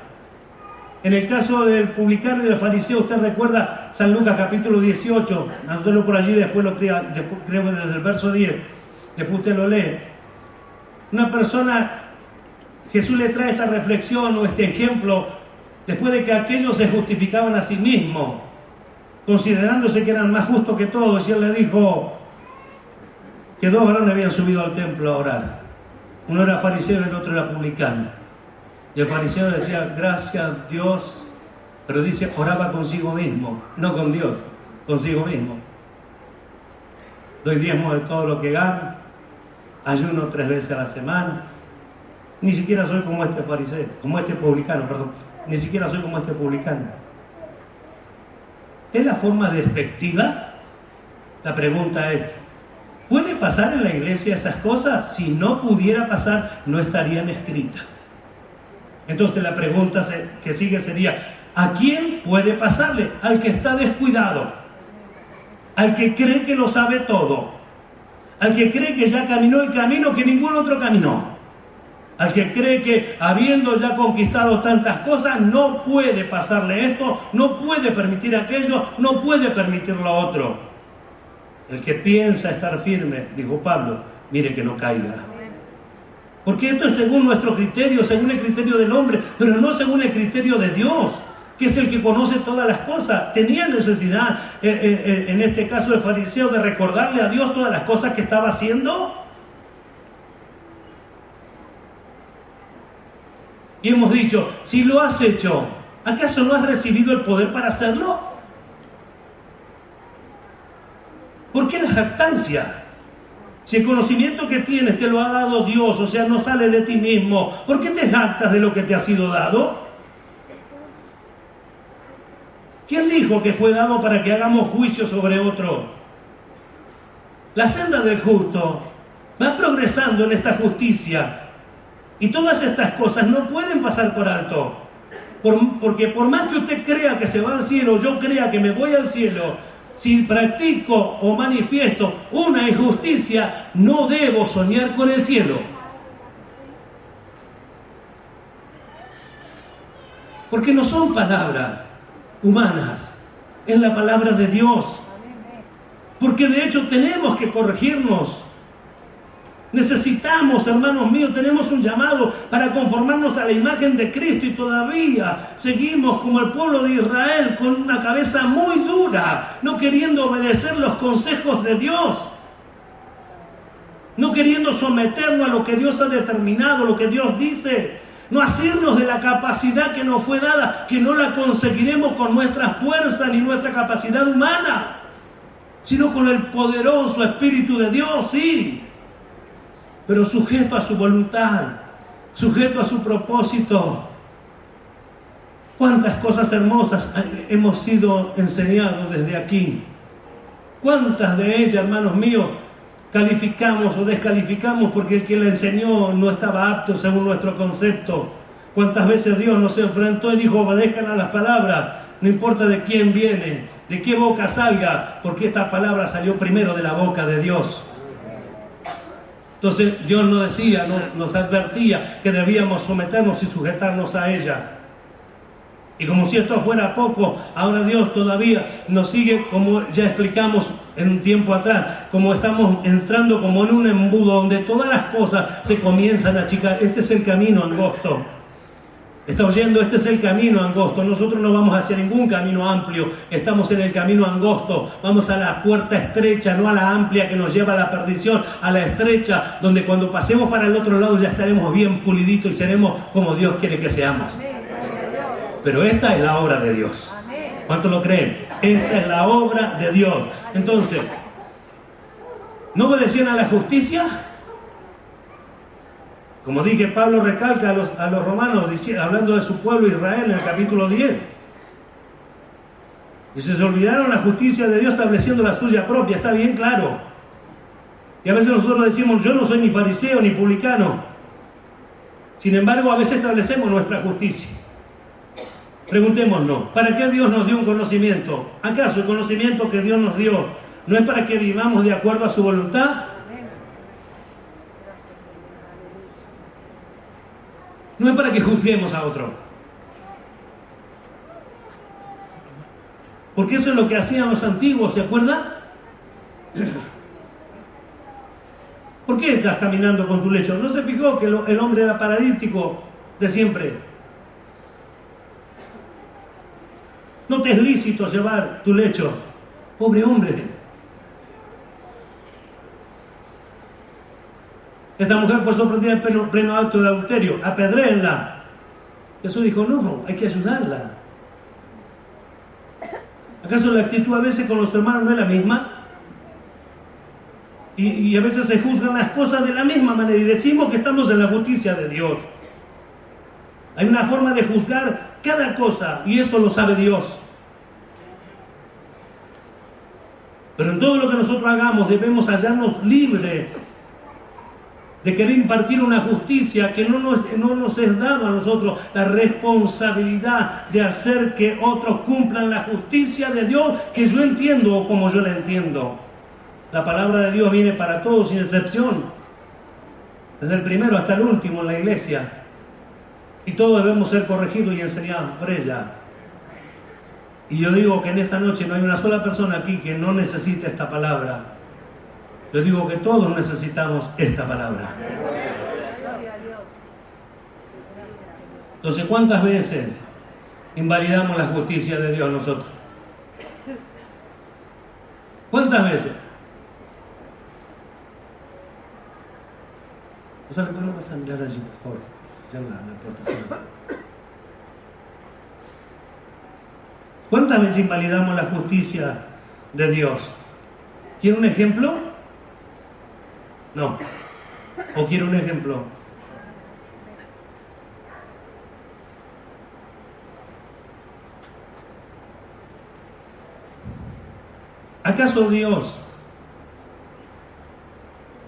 En el caso del publicano y del fariseo, usted recuerda San Lucas capítulo 18, anótelo por allí, después lo creo desde el verso 10, después usted lo lee. Una persona, Jesús le trae esta reflexión o este ejemplo, después de que aquellos se justificaban a sí mismos, considerándose que eran más justos que todos, y él le dijo que dos varones habían subido al templo a orar. Uno era fariseo y el otro era publicano. Y el fariseo decía, gracias Dios, pero dice, oraba consigo mismo, no con Dios, consigo mismo. Doy diezmo de todo lo que gano, ayuno 3 veces a la semana, ni siquiera soy como este fariseo, como este publicano, perdón, ni siquiera soy como este publicano. ¿Es la forma despectiva? La pregunta es, ¿puede pasar en la iglesia esas cosas? Si no pudiera pasar, no estarían escritas. Entonces la pregunta que sigue sería, ¿a quién puede pasarle? Al que está descuidado, al que cree que lo sabe todo, al que cree que ya caminó el camino que ningún otro caminó, al que cree que habiendo ya conquistado tantas cosas no puede pasarle esto, no puede permitir aquello, no puede permitir lo otro. El que piensa estar firme, dijo Pablo, mire que no caiga. Porque esto es según nuestro criterio, según el criterio del hombre, pero no según el criterio de Dios, que es el que conoce todas las cosas. Tenía necesidad, en este caso el fariseo, de recordarle a Dios todas las cosas que estaba haciendo. Y hemos dicho, si lo has hecho, ¿acaso no has recibido el poder para hacerlo? ¿Por qué la jactancia? Si el conocimiento que tienes te lo ha dado Dios, o sea, no sale de ti mismo, ¿por qué te jactas de lo que te ha sido dado? ¿Quién dijo que fue dado para que hagamos juicio sobre otro? La senda del justo va progresando en esta justicia y todas estas cosas no pueden pasar por alto. Porque por más que usted crea que se va al cielo, yo crea que me voy al cielo, si practico o manifiesto una injusticia, no debo soñar con el cielo. Porque no son palabras humanas, es la palabra de Dios. Porque de hecho tenemos que corregirnos. Necesitamos, hermanos míos, tenemos un llamado para conformarnos a la imagen de Cristo y todavía seguimos como el pueblo de Israel con una cabeza muy dura, no queriendo obedecer los consejos de Dios, no queriendo someternos a lo que Dios ha determinado, lo que Dios dice, no asirnos de la capacidad que nos fue dada, que no la conseguiremos con nuestra fuerza ni nuestra capacidad humana, sino con el poderoso Espíritu de Dios, sí, pero sujeto a su voluntad, sujeto a su propósito. ¿Cuántas cosas hermosas hemos sido enseñados desde aquí? ¿Cuántas de ellas, hermanos míos, calificamos o descalificamos porque el que la enseñó no estaba apto según nuestro concepto? ¿Cuántas veces Dios nos enfrentó y dijo, obedezcan a las palabras, no importa de quién viene, de qué boca salga, porque esta palabra salió primero de la boca de Dios? Entonces Dios nos decía, nos advertía que debíamos someternos y sujetarnos a ella. Y como si esto fuera poco, ahora Dios todavía nos sigue, como ya explicamos en un tiempo atrás, como estamos entrando como en un embudo donde todas las cosas se comienzan a achicar. Este es el camino angosto. Está oyendo, este es el camino angosto. Nosotros no vamos hacia ningún camino amplio, estamos en el camino angosto. Vamos a la puerta estrecha, no a la amplia que nos lleva a la perdición, a la estrecha, donde cuando pasemos para el otro lado ya estaremos bien puliditos y seremos como Dios quiere que seamos. Pero esta es la obra de Dios. ¿Cuánto lo creen? Esta es la obra de Dios. Entonces, ¿no obedecían a la justicia? Como dije, Pablo recalca a los romanos, hablando de su pueblo Israel en el capítulo 10. Y se olvidaron la justicia de Dios estableciendo la suya propia, está bien claro. Y a veces nosotros decimos, yo no soy ni fariseo ni publicano. Sin embargo, a veces establecemos nuestra justicia. Preguntémonos, ¿para qué Dios nos dio un conocimiento? ¿Acaso el conocimiento que Dios nos dio no es para que vivamos de acuerdo a su voluntad? No es para que juzguemos a otro. Porque eso es lo que hacían los antiguos, ¿se acuerdan? ¿Por qué estás caminando con tu lecho? ¿No se fijó que el hombre era paralítico de siempre? No te es lícito llevar tu lecho. Pobre hombre. Esta mujer fue sorprendida en pleno acto de adulterio. Apedréenla. Jesús dijo, no, hay que ayudarla. ¿Acaso la actitud a veces con los hermanos no es la misma? Y a veces se juzgan las cosas de la misma manera y decimos que estamos en la justicia de Dios. Hay una forma de juzgar cada cosa y eso lo sabe Dios. Pero en todo lo que nosotros hagamos debemos hallarnos libres de querer impartir una justicia que no nos es dado a nosotros la responsabilidad de hacer que otros cumplan la justicia de Dios que yo entiendo como yo la entiendo. La palabra de Dios viene para todos sin excepción, desde el primero hasta el último en la iglesia, y todos debemos ser corregidos y enseñados por ella. Y yo digo que en esta noche no hay una sola persona aquí que no necesite esta palabra. Yo digo que todos necesitamos esta palabra. Entonces, ¿cuántas veces invalidamos la justicia de Dios nosotros? ¿Cuántas veces? O sea, ¿le podemos mirar allí, por favor? Ya la protección. ¿Cuántas veces invalidamos la justicia de Dios? ¿Quiere un ejemplo? No. ¿O quiere un ejemplo? ¿Acaso Dios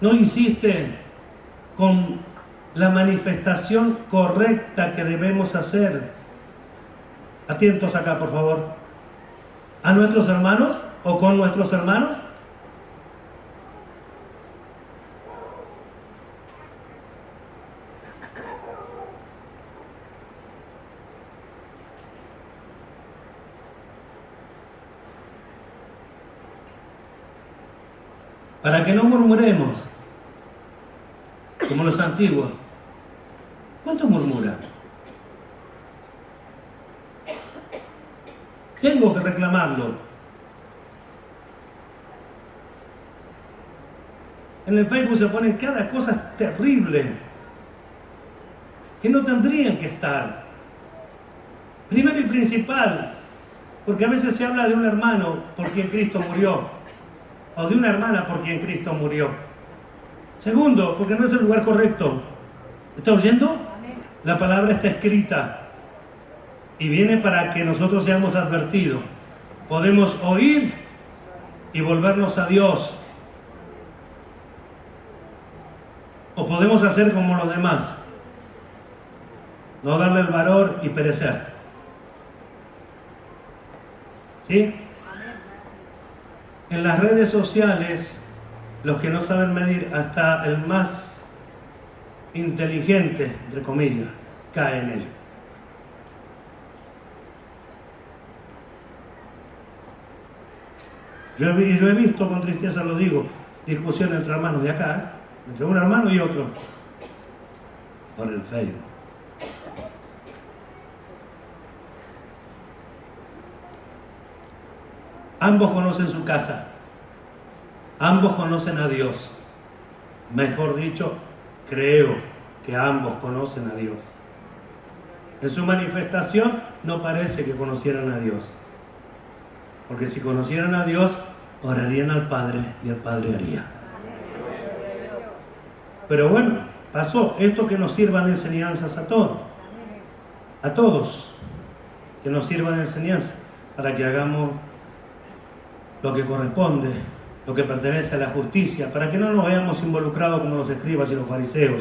no insiste con la manifestación correcta que debemos hacer? Atentos acá, por favor. ¿A nuestros hermanos o con nuestros hermanos? Para que no murmuremos, como los antiguos. ¿Cuánto murmura? Tengo que reclamarlo. En el Facebook se ponen cada cosa terrible que no tendrían que estar. Primero y principal, porque a veces se habla de un hermano por quien Cristo murió, o de una hermana por quien Cristo murió. Segundo, porque no es el lugar correcto. ¿Está oyendo? La palabra está escrita y viene para que nosotros seamos advertidos. Podemos oír y volvernos a Dios, o podemos hacer como los demás, no darle el valor y perecer. ¿Sí? En las redes sociales, los que no saben medir, hasta el más inteligente, entre comillas, cae en ello. Yo he visto, con tristeza lo digo, discusiones entre hermanos de acá, entre un hermano y otro, por el Facebook. Ambos conocen su casa, ambos conocen a Dios. Mejor dicho, creo que ambos conocen a Dios. En su manifestación no parece que conocieran a Dios. Porque si conocieran a Dios, orarían al Padre y el Padre haría. Pero bueno, pasó esto, que nos sirvan de enseñanzas a todos. A todos. Que nos sirvan de enseñanza para que hagamos lo que corresponde, lo que pertenece a la justicia, para que no nos veamos involucrados como los escribas y los fariseos,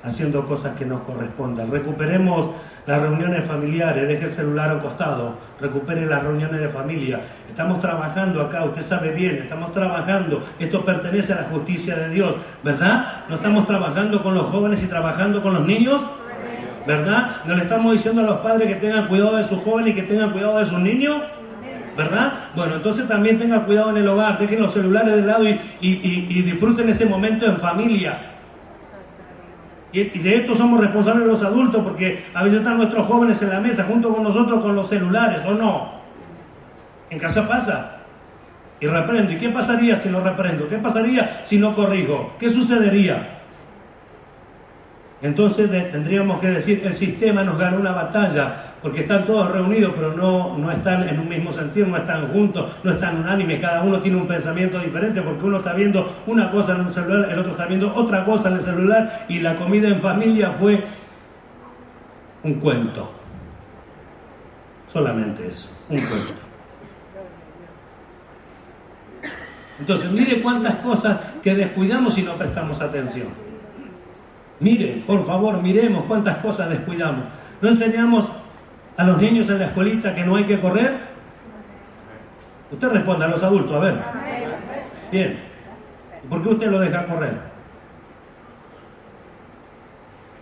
haciendo cosas que nos correspondan. Recuperemos las reuniones familiares, deje el celular al costado, recupere las reuniones de familia. Estamos trabajando acá, usted sabe bien, estamos trabajando, esto pertenece a la justicia de Dios, ¿verdad? ¿No estamos trabajando con los jóvenes y trabajando con los niños? ¿Verdad? ¿No le estamos diciendo a los padres que tengan cuidado de sus jóvenes y que tengan cuidado de sus niños? ¿Verdad? Bueno, entonces también tengan cuidado en el hogar, dejen los celulares de lado y disfruten ese momento en familia. Y de esto somos responsables los adultos, porque a veces están nuestros jóvenes en la mesa junto con nosotros con los celulares, ¿o no? En casa pasa. Y reprendo. ¿Y qué pasaría si no reprendo? ¿Qué pasaría si no corrijo? ¿Qué sucedería? Entonces tendríamos que decir, el sistema nos gana una batalla, porque están todos reunidos, pero no están en un mismo sentido, no están juntos, no están unánimes, cada uno tiene un pensamiento diferente, porque uno está viendo una cosa en el celular, el otro está viendo otra cosa en el celular, y la comida en familia fue un cuento. Solamente eso, un cuento. Entonces, mire cuántas cosas que descuidamos y no prestamos atención. Mire, por favor, miremos cuántas cosas descuidamos. ¿No enseñamos a los niños en la escuelita que no hay que correr? Usted responda, a los adultos, a ver. Bien. ¿Y por qué usted lo deja correr?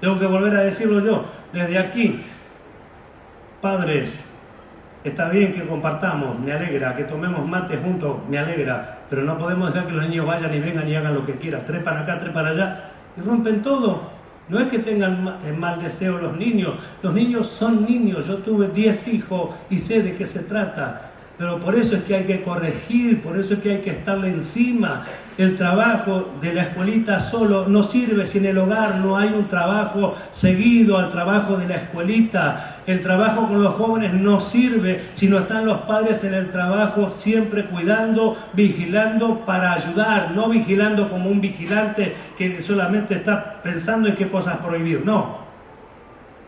Tengo que volver a decirlo yo. Desde aquí, padres, está bien que compartamos, me alegra, que tomemos mate juntos, me alegra, pero no podemos dejar que los niños vayan y vengan y hagan lo que quieran, trepan acá, trepan allá, y rompen todo. No es que tengan mal deseo los niños son niños. Yo tuve 10 hijos y sé de qué se trata, pero por eso es que hay que corregir, por eso es que hay que estarle encima. El trabajo de la escuelita solo no sirve si en el hogar no hay un trabajo seguido al trabajo de la escuelita. El trabajo con los jóvenes no sirve si no están los padres en el trabajo siempre cuidando, vigilando para ayudar, no vigilando como un vigilante que solamente está pensando en qué cosas prohibir, no,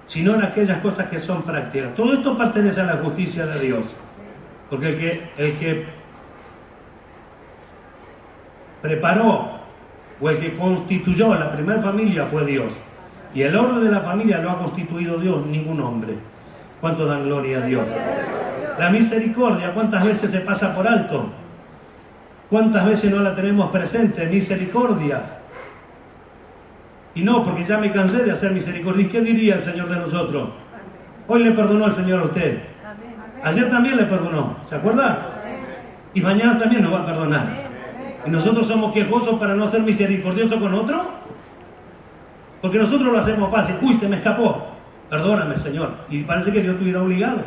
sino en aquellas cosas que son prácticas. Todo esto pertenece a la justicia de Dios, porque el que preparó o el que constituyó la primera familia fue Dios, y el orden de la familia lo ha constituido Dios, ningún hombre. ¿Cuánto dan gloria a Dios? La misericordia, ¿cuántas veces se pasa por alto? ¿Cuántas veces no la tenemos presente? Misericordia. Y no, porque ya me cansé de hacer misericordia. ¿Y qué diría el Señor de nosotros? Hoy le perdonó al Señor a usted. Ayer también le perdonó, ¿se acuerda? Y mañana también nos va a perdonar. ¿Y nosotros somos quejosos para no ser misericordiosos con otro? Porque nosotros lo hacemos fácil. Uy, se me escapó. Perdóname, Señor. Y parece que Dios estuviera obligado.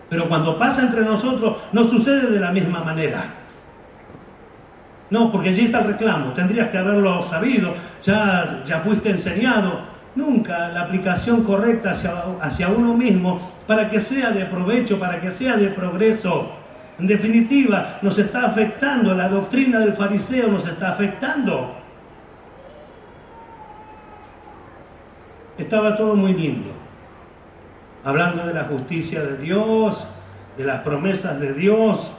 Pero cuando pasa entre nosotros, no sucede de la misma manera. No, porque allí está el reclamo. Tendrías que haberlo sabido. Ya fuiste enseñado. Nunca la aplicación correcta hacia uno mismo para que sea de provecho, para que sea de progreso. En definitiva, nos está afectando, la doctrina del fariseo nos está afectando. Estaba todo muy lindo, hablando de la justicia de Dios, de las promesas de Dios,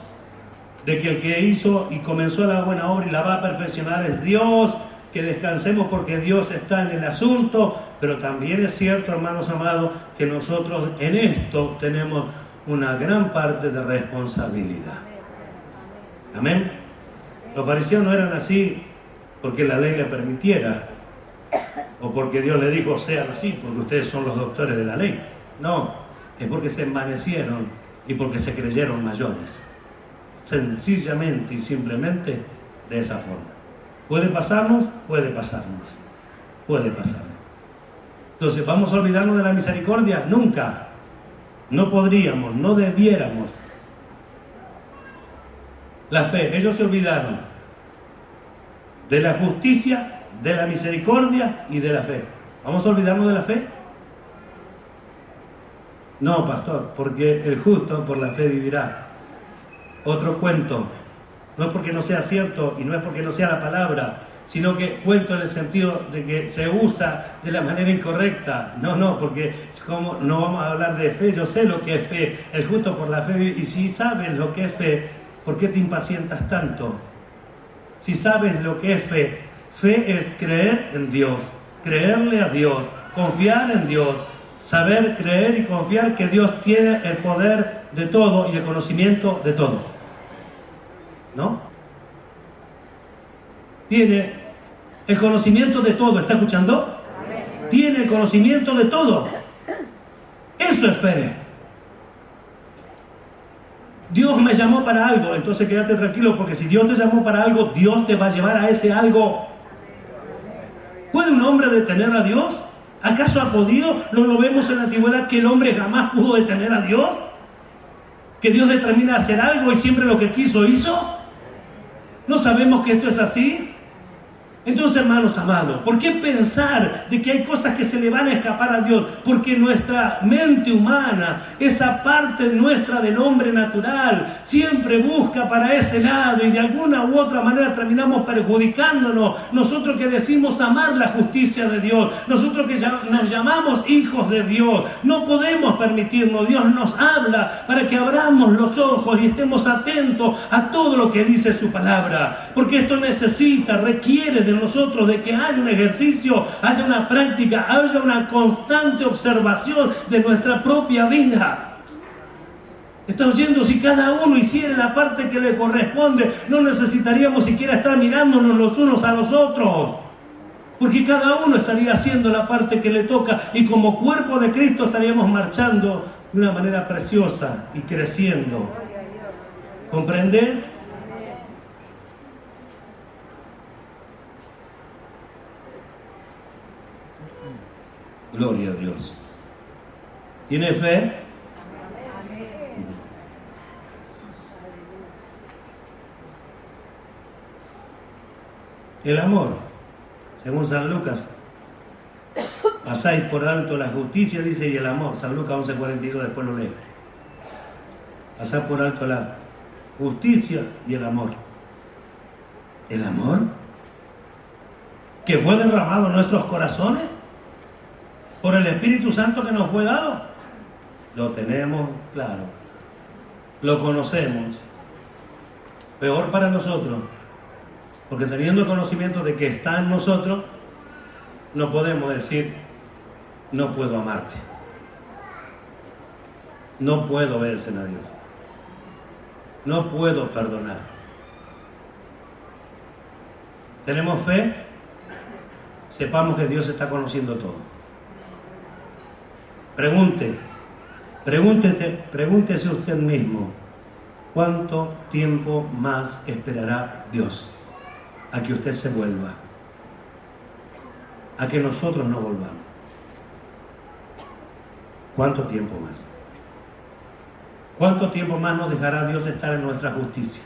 de que el que hizo y comenzó la buena obra y la va a perfeccionar es Dios, que descansemos porque Dios está en el asunto, pero también es cierto, hermanos amados, que nosotros en esto tenemos una gran parte de responsabilidad. Amén. Los fariseos no eran así porque la ley le permitiera o porque Dios le dijo sean así, porque ustedes son los doctores de la ley. No, es porque se envanecieron y porque se creyeron mayores. Sencillamente y simplemente de esa forma. ¿Puede pasarnos? Puede pasarnos. Puede pasarnos. Entonces, ¿vamos a olvidarnos de la misericordia? Nunca. No podríamos, no debiéramos. La fe, ellos se olvidaron de la justicia, de la misericordia y de la fe. ¿Vamos a olvidarnos de la fe? No, pastor, porque el justo por la fe vivirá. otro cuento. No es porque no sea cierto y no es porque no sea la palabra, sino que cuento en el sentido de que se usa de la manera incorrecta. No, porque como no vamos a hablar de fe, yo sé lo que es fe, el justo por la fe, y si sabes lo que es fe, ¿por qué te impacientas tanto? Si sabes lo que es fe, fe es creer en Dios, creerle a Dios, confiar en Dios, saber creer y confiar que Dios tiene el poder de todo y el conocimiento de todo. ¿No? Tiene el conocimiento de todo, ¿está escuchando? Tiene el conocimiento de todo. Eso es fe. Dios me llamó para algo, entonces quédate tranquilo, porque si Dios te llamó para algo, Dios te va a llevar a ese algo. ¿Puede un hombre detener a Dios? ¿Acaso ha podido? ¿No lo vemos en la antigüedad que el hombre jamás pudo detener a Dios? ¿Que Dios determina hacer algo y siempre lo que quiso hizo? ¿No sabemos que esto es así? Entonces, hermanos amados, ¿por qué pensar de que hay cosas que se le van a escapar a Dios? Porque nuestra mente humana, esa parte nuestra del hombre natural, siempre busca para ese lado y de alguna u otra manera terminamos perjudicándonos. Nosotros que decimos amar la justicia de Dios, nosotros que nos llamamos hijos de Dios, no podemos permitirnos. Dios nos habla para que abramos los ojos y estemos atentos a todo lo que dice su palabra. Porque esto requiere de nosotros de que haya un ejercicio, haya una práctica, haya una constante observación de nuestra propia vida. ¿Está oyendo? Si cada uno hiciera la parte que le corresponde, no necesitaríamos siquiera estar mirándonos los unos a los otros, porque cada uno estaría haciendo la parte que le toca y como cuerpo de Cristo estaríamos marchando de una manera preciosa y creciendo. ¿Comprende? Gloria a Dios. ¿Tiene fe? El amor, según San Lucas, pasáis por alto la justicia, dice, y el amor, San Lucas 11:42, después lo leo. Pasad por alto la justicia y el amor. ¿El amor? ¿Que fue derramado en nuestros corazones? Por el Espíritu Santo que nos fue dado. Lo tenemos claro. Lo conocemos. Peor para nosotros. Porque teniendo conocimiento de que está en nosotros, no podemos decir, no puedo amarte. No puedo obedecer a Dios. No puedo perdonar. ¿Tenemos fe? Sepamos que Dios está conociendo todo. Pregúntese usted mismo, ¿cuánto tiempo más esperará Dios a que usted se vuelva? A que nosotros no volvamos. ¿Cuánto tiempo más? ¿Cuánto tiempo más nos dejará Dios estar en nuestra justicia?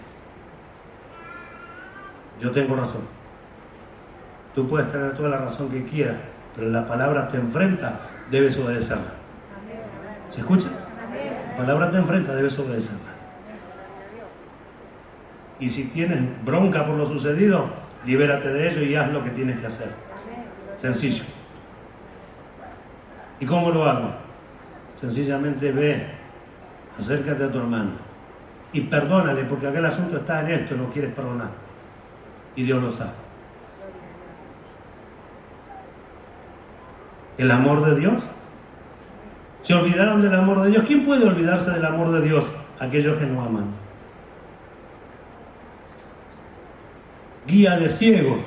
Yo tengo razón. Tú puedes tener toda la razón que quieras, pero la palabra te enfrenta, debes obedecerla. ¿Se escucha? La palabra te enfrenta, debes obedecerla. Y si tienes bronca por lo sucedido, libérate de ello y haz lo que tienes que hacer. Sencillo. ¿Y cómo lo hago? Sencillamente ve, acércate a tu hermano y perdónale, porque aquel asunto está en esto, no quieres perdonar. Y Dios lo sabe. El amor de Dios. ¿Se olvidaron del amor de Dios? ¿Quién puede olvidarse del amor de Dios? Aquellos que no aman. Guía de ciegos,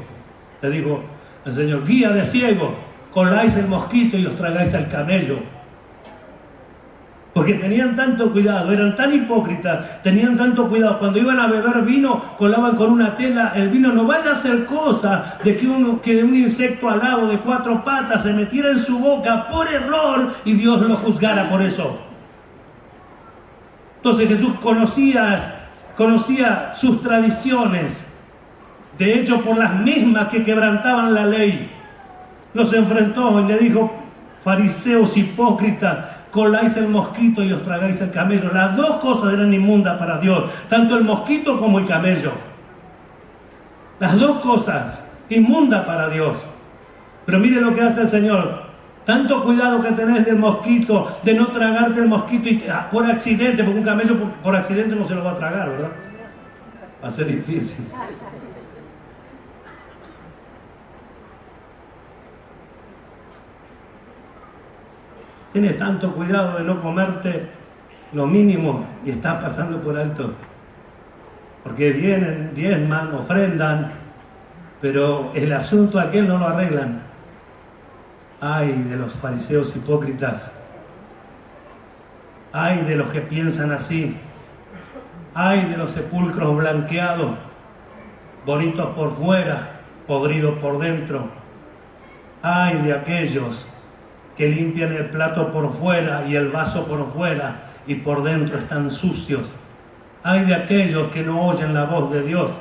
te digo el Señor, guía de ciegos, coláis el mosquito y os tragáis al camello. Porque tenían tanto cuidado, eran tan hipócritas, tenían tanto cuidado. Cuando iban a beber vino, colaban con una tela el vino. No vaya a ser cosa de que un insecto alado de 4 patas se metiera en su boca por error y Dios lo juzgara por eso. Entonces Jesús conocía sus tradiciones. De hecho, por las mismas que quebrantaban la ley, los enfrentó y le dijo: fariseos hipócritas, coláis el mosquito y os tragáis el camello. Las dos cosas eran inmundas para Dios, tanto el mosquito como el camello. Las dos cosas inmundas para Dios. Pero mire lo que hace el Señor. Tanto cuidado que tenés del mosquito, de no tragarte el mosquito y, por accidente, porque un camello por accidente no se lo va a tragar, ¿verdad? Va a ser difícil. Tienes tanto cuidado de no comerte lo mínimo y estás pasando por alto. Porque vienen, diezman, ofrendan, pero el asunto aquel no lo arreglan. Ay de los fariseos hipócritas. Ay de los que piensan así. Ay de los sepulcros blanqueados, bonitos por fuera, podridos por dentro. Ay de aquellos que limpian el plato por fuera y el vaso por fuera y por dentro están sucios. Ay de aquellos que no oyen la voz de Dios.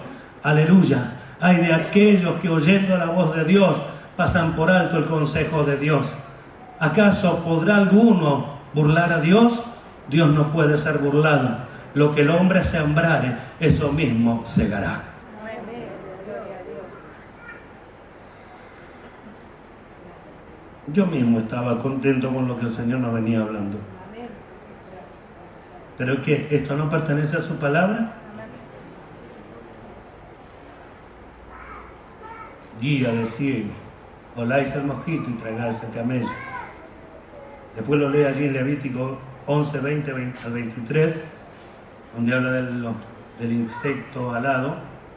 Aleluya. Ay de aquellos que oyendo la voz de Dios pasan por alto el consejo de Dios. ¿Acaso podrá alguno burlar a Dios? Dios no puede ser burlado. Lo que el hombre sembrare, eso mismo segará. Yo mismo estaba contento con lo que el Señor nos venía hablando. ¿Pero qué? ¿Esto no pertenece a su palabra? Guía de ciego, voláis el mosquito y tragáis el camello. Después lo lee allí en Levítico 11, 20 al 23, donde habla del insecto alado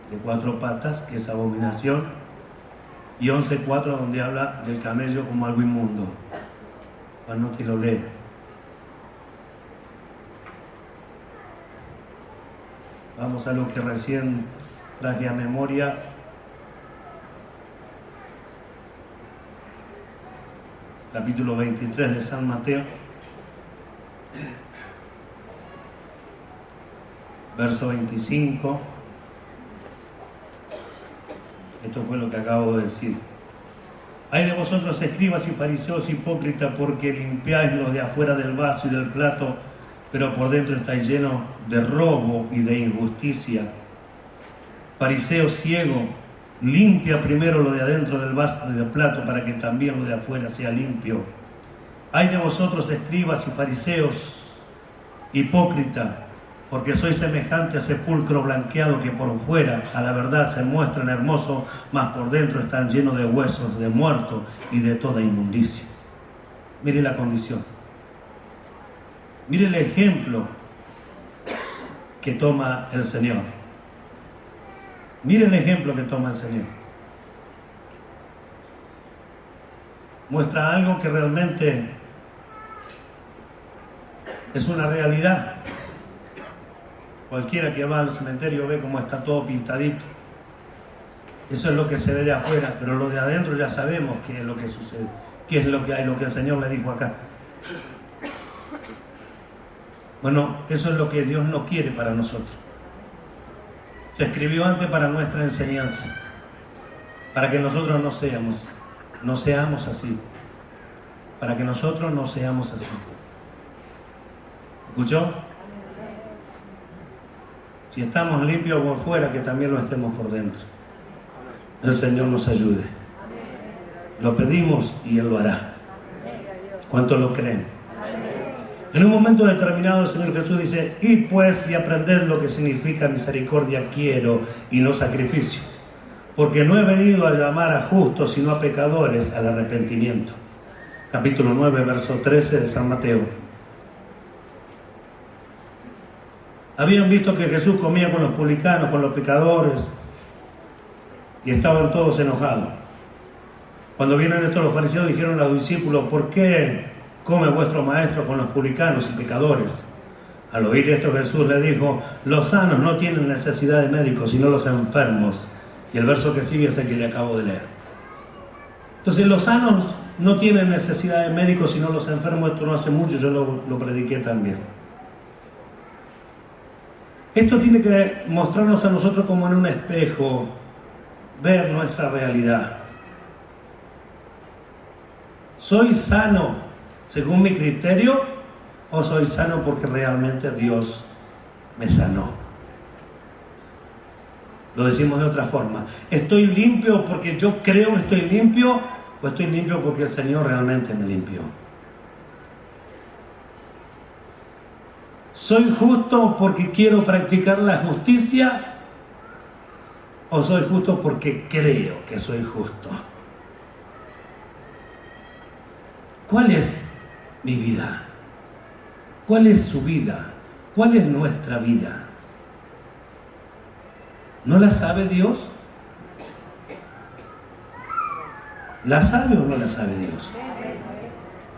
de 4 patas, que es abominación, y 11.4, donde habla del camello como algo inmundo. Bueno, que lo lee. Vamos a lo que recién traje a memoria. Capítulo 23 de San Mateo, verso 25. Esto fue lo que acabo de decir. Ay de vosotros, escribas y fariseos hipócritas, porque limpiáis los de afuera del vaso y del plato, pero por dentro estáis llenos de robo y de injusticia. Fariseo ciego, limpia primero lo de adentro del vaso y del plato, para que también lo de afuera sea limpio. Ay de vosotros, escribas y fariseos hipócritas, porque sois semejante a sepulcro blanqueado, que por fuera a la verdad se muestran hermosos, mas por dentro están llenos de huesos de muertos y de toda inmundicia. Mire la condición. Mire el ejemplo que toma el Señor. Mire el ejemplo que toma el Señor. Muestra algo que realmente es una realidad. Cualquiera que va al cementerio ve cómo está todo pintadito. Eso es lo que se ve de afuera, pero lo de adentro ya sabemos qué es lo que sucede, qué es lo que hay, lo que el Señor le dijo acá. Bueno, eso es lo que Dios no quiere para nosotros. Se escribió antes para nuestra enseñanza, para que nosotros no seamos así, para que nosotros no seamos así. ¿Escuchó? Si estamos limpios por fuera, que también lo estemos por dentro. El Señor nos ayude. Lo pedimos y Él lo hará. ¿Cuántos lo creen? En un momento determinado el Señor Jesús dice: id pues y aprended lo que significa misericordia quiero y no sacrificios, porque no he venido a llamar a justos sino a pecadores al arrepentimiento. Capítulo 9, verso 13 de San Mateo. Habían visto que Jesús comía con los publicanos, con los pecadores, y estaban todos enojados. Cuando vienen estos los fariseos, dijeron a los discípulos: ¿por qué come vuestro maestro con los publicanos y pecadores? Al oír esto, Jesús le dijo: los sanos no tienen necesidad de médicos, sino los enfermos. Y el verso que sigue es el que le acabo de leer. Entonces, los sanos no tienen necesidad de médicos, sino los enfermos. Esto no hace mucho, yo lo prediqué también. Esto tiene que mostrarnos a nosotros como en un espejo, ver nuestra realidad. ¿Soy sano según mi criterio o soy sano porque realmente Dios me sanó. Lo decimos de otra forma. ¿Estoy limpio porque yo creo que estoy limpio o estoy limpio porque el Señor realmente me limpió? ¿Soy justo porque quiero practicar la justicia o soy justo porque creo que soy justo? ¿Cuál es mi vida? ¿Cuál es su vida? ¿Cuál es nuestra vida? ¿No la sabe Dios? ¿La sabe o no la sabe Dios?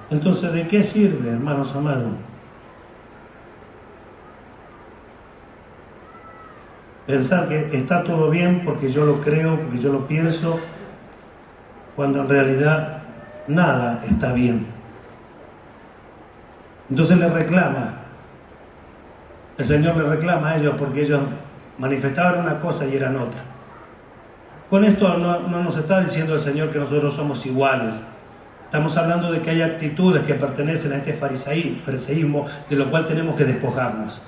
Entonces, ¿de qué sirve, hermanos amados? Pensar que está todo bien porque yo lo creo, porque yo lo pienso, cuando en realidad nada está bien. Entonces le reclama, el Señor le reclama a ellos porque ellos manifestaban una cosa y eran otra. Con esto no nos está diciendo el Señor que nosotros somos iguales. Estamos hablando de que hay actitudes que pertenecen a este fariseísmo, de lo cual tenemos que despojarnos.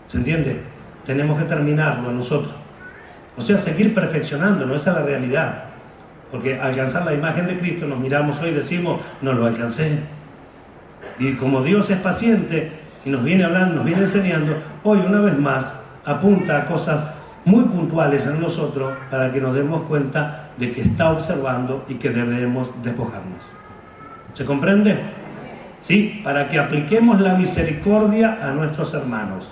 ¿Se entiende? Tenemos que terminarlo nosotros. O sea, seguir perfeccionándonos, esa es la realidad. Porque alcanzar la imagen de Cristo, nos miramos hoy y decimos, no lo alcancé. Y como Dios es paciente y nos viene hablando, nos viene enseñando, hoy una vez más apunta a cosas muy puntuales en nosotros para que nos demos cuenta de que está observando y que debemos despojarnos. ¿Se comprende? Sí, para que apliquemos la misericordia a nuestros hermanos.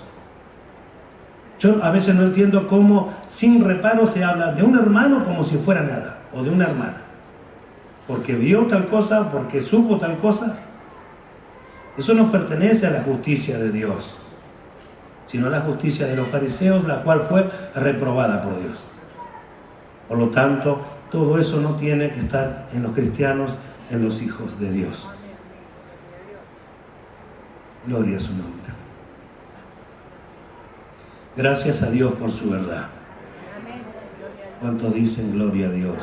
Yo a veces no entiendo cómo sin reparo se habla de un hermano como si fuera nada, o de una hermana. Porque vio tal cosa, porque supo tal cosa. Eso no pertenece a la justicia de Dios, sino a la justicia de los fariseos, la cual fue reprobada por Dios. Por lo tanto, todo eso no tiene que estar en los cristianos, en los hijos de Dios. Gloria a su nombre. Gracias a Dios por su verdad. ¿Cuántos dicen gloria a Dios?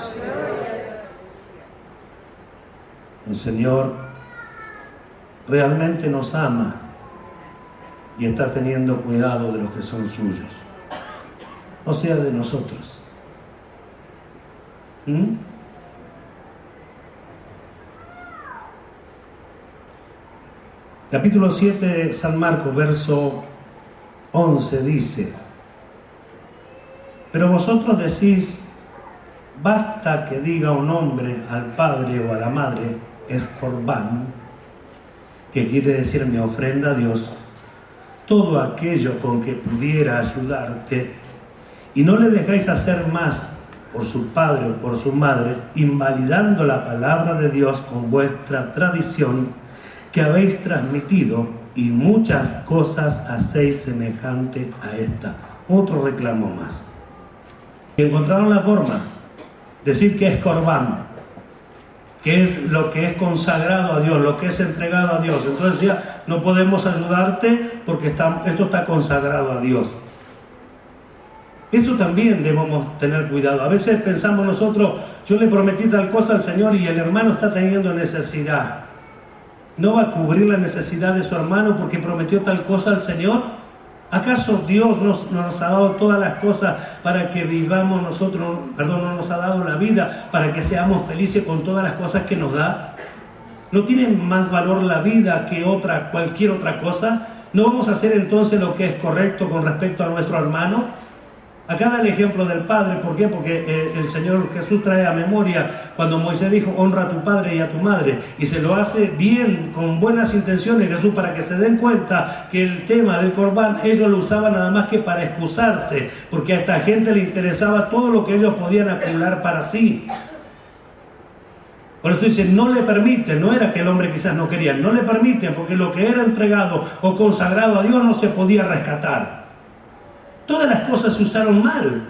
El Señor realmente nos ama y está teniendo cuidado de los que son suyos, o sea, de nosotros. Capítulo 7 de San Marcos, verso 11 dice: pero vosotros decís, basta que diga un hombre al padre o a la madre, es corbán, que quiere decir mi ofrenda a Dios, todo aquello con que pudiera ayudarte, y no le dejáis hacer más por su padre o por su madre, invalidando la palabra de Dios con vuestra tradición que habéis transmitido, y muchas cosas hacéis semejante a esta. Otro reclamo más. Y encontraron la forma, decir que es corbán, que es lo que es consagrado a Dios, lo que es entregado a Dios. Entonces ya no podemos ayudarte porque esto está consagrado a Dios. Eso también debemos tener cuidado. A veces pensamos nosotros, yo le prometí tal cosa al Señor y el hermano está teniendo necesidad. ¿No va a cubrir la necesidad de su hermano porque prometió tal cosa al Señor? ¿Acaso Dios nos ha dado todas las cosas para que vivamos nosotros, no nos ha dado la vida para que seamos felices con todas las cosas que nos da? ¿No tiene más valor la vida que cualquier otra cosa? ¿No vamos a hacer entonces lo que es correcto con respecto a nuestro hermano? Acá da el ejemplo del padre. ¿Por qué? Porque el Señor Jesús trae a memoria cuando Moisés dijo, honra a tu padre y a tu madre, y se lo hace bien, con buenas intenciones Jesús, para que se den cuenta que el tema del corbán ellos lo usaban nada más que para excusarse, porque a esta gente le interesaba todo lo que ellos podían acumular para sí. Por eso dice, no le permiten, no era que el hombre quizás no quería, no le permiten, porque lo que era entregado o consagrado a Dios no se podía rescatar. Todas las cosas se usaron mal.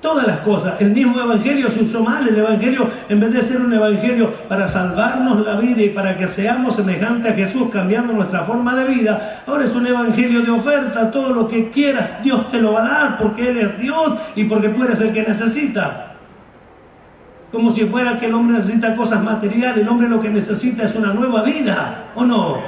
Todas las cosas. El mismo evangelio se usó mal. El evangelio, en vez de ser un evangelio para salvarnos la vida y para que seamos semejantes a Jesús, cambiando nuestra forma de vida, ahora es un evangelio de oferta. Todo lo que quieras, Dios te lo va a dar, porque Él es Dios y porque tú eres el que necesita. Como si fuera que el hombre necesita cosas materiales. El hombre lo que necesita es una nueva vida, ¿o no?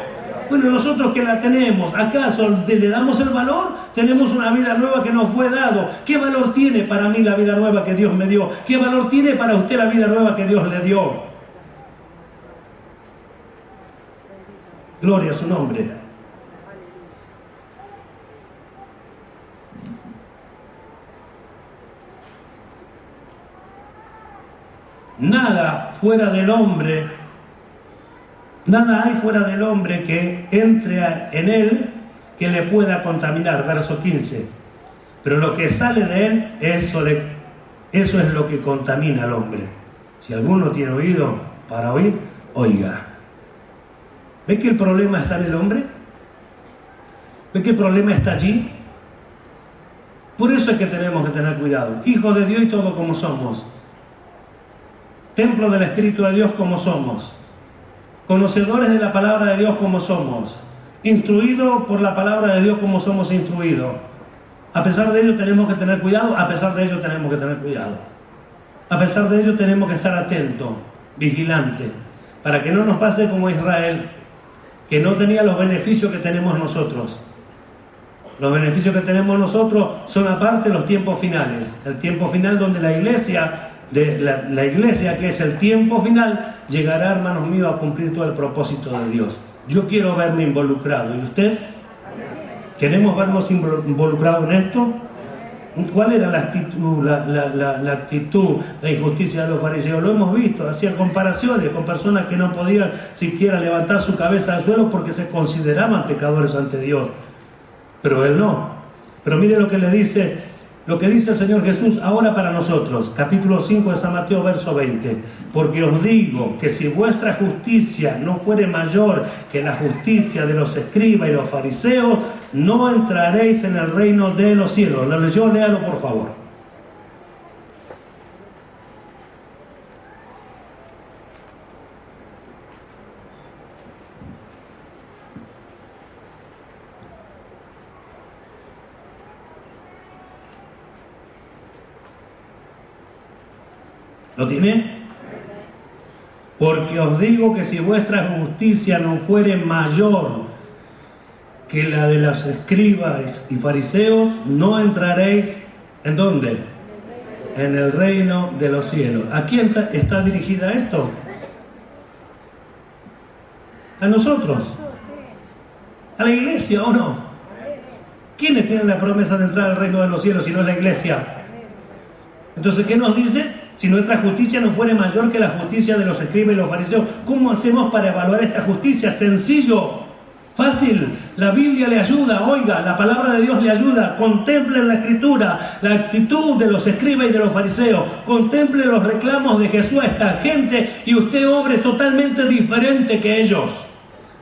Bueno, nosotros que la tenemos, ¿acaso le damos el valor? Tenemos una vida nueva que nos fue dado. ¿Qué valor tiene para mí la vida nueva que Dios me dio? ¿Qué valor tiene para usted la vida nueva que Dios le dio? Gloria a su nombre. Nada fuera del hombre, nada hay fuera del hombre que entre en él que le pueda contaminar. Verso 15. Pero lo que sale de él, eso es lo que contamina al hombre. Si alguno tiene oído para oír, oiga. ¿Ve que el problema está en el hombre? ¿Ve que el problema está allí? Por eso es que tenemos que tener cuidado. Hijos de Dios y todo como somos. Templo del Espíritu de Dios como somos. Conocedores de la palabra de Dios como somos. Instruidos por la palabra de Dios como somos instruidos. A pesar de ello tenemos que tener cuidado, a pesar de ello tenemos que tener cuidado. A pesar de ello tenemos que estar atentos, vigilantes, para que no nos pase como Israel, que no tenía los beneficios que tenemos nosotros. Los beneficios que tenemos nosotros son aparte los tiempos finales. El tiempo final donde la iglesia, la iglesia que es el tiempo final, llegará, hermanos míos, a cumplir todo el propósito de Dios. Yo quiero verme involucrado. ¿Y usted? ¿Queremos vernos involucrados en esto? ¿Cuál era la actitud de injusticia de los fariseos? Lo hemos visto, hacían comparaciones con personas que no podían siquiera levantar su cabeza al suelo porque se consideraban pecadores ante Dios. Pero él no. Pero mire lo que le dice, lo que dice el Señor Jesús ahora para nosotros, capítulo 5 de San Mateo, verso 20. Porque os digo que si vuestra justicia no fuere mayor que la justicia de los escribas y los fariseos, no entraréis en el reino de los cielos. ¿Lo leyó? Léalo, por favor. ¿Lo tiene? Porque os digo que si vuestra justicia no fuere mayor que la de los escribas y fariseos, no entraréis, ¿en dónde? En el reino de los cielos. ¿A quién está dirigida esto? A nosotros. A la iglesia, ¿o no? ¿Quiénes tienen la promesa de entrar al reino de los cielos si no es la iglesia? Entonces, ¿qué nos dice? Si nuestra justicia no fuere mayor que la justicia de los escribas y los fariseos, ¿cómo hacemos para evaluar esta justicia? Sencillo, fácil. La Biblia le ayuda, oiga, la palabra de Dios le ayuda. Contemple en la Escritura la actitud de los escribas y de los fariseos. Contemple los reclamos de Jesús a esta gente y usted obre totalmente diferente que ellos.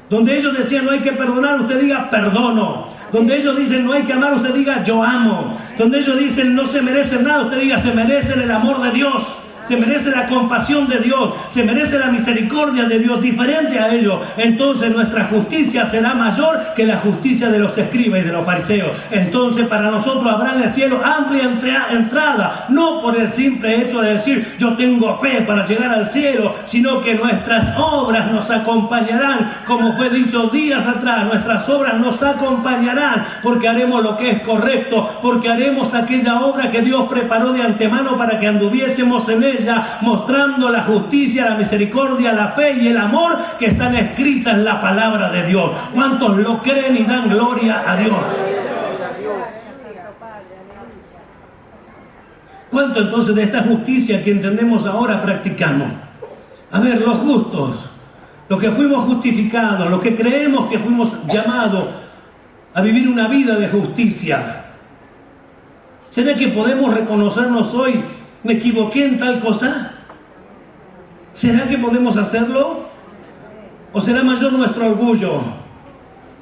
Donde ellos decían no hay que perdonar, usted diga perdono. Donde ellos dicen no hay que amar, usted diga yo amo. Donde ellos dicen no se merecen nada, usted diga se merecen el amor de Dios. Se merece la compasión de Dios, se merece la misericordia de Dios, diferente a ellos. Entonces nuestra justicia será mayor que la justicia de los escribas y de los fariseos. Entonces para nosotros habrá en el cielo amplia entrada, no por el simple hecho de decir yo tengo fe para llegar al cielo, sino que nuestras obras nos acompañarán, como fue dicho días atrás. Nuestras obras nos acompañarán porque haremos lo que es correcto, porque haremos aquella obra que Dios preparó de antemano para que anduviésemos en él, mostrando la justicia, la misericordia, la fe y el amor que están escritas en la palabra de Dios. ¿Cuántos lo creen y dan gloria a Dios? ¿Cuánto entonces de esta justicia que entendemos ahora practicamos? A ver, los justos, los que fuimos justificados, los que creemos que fuimos llamados a vivir una vida de justicia, ¿será que podemos reconocernos hoy? ¿Me equivoqué en tal cosa? ¿Será que podemos hacerlo? ¿O será mayor nuestro orgullo?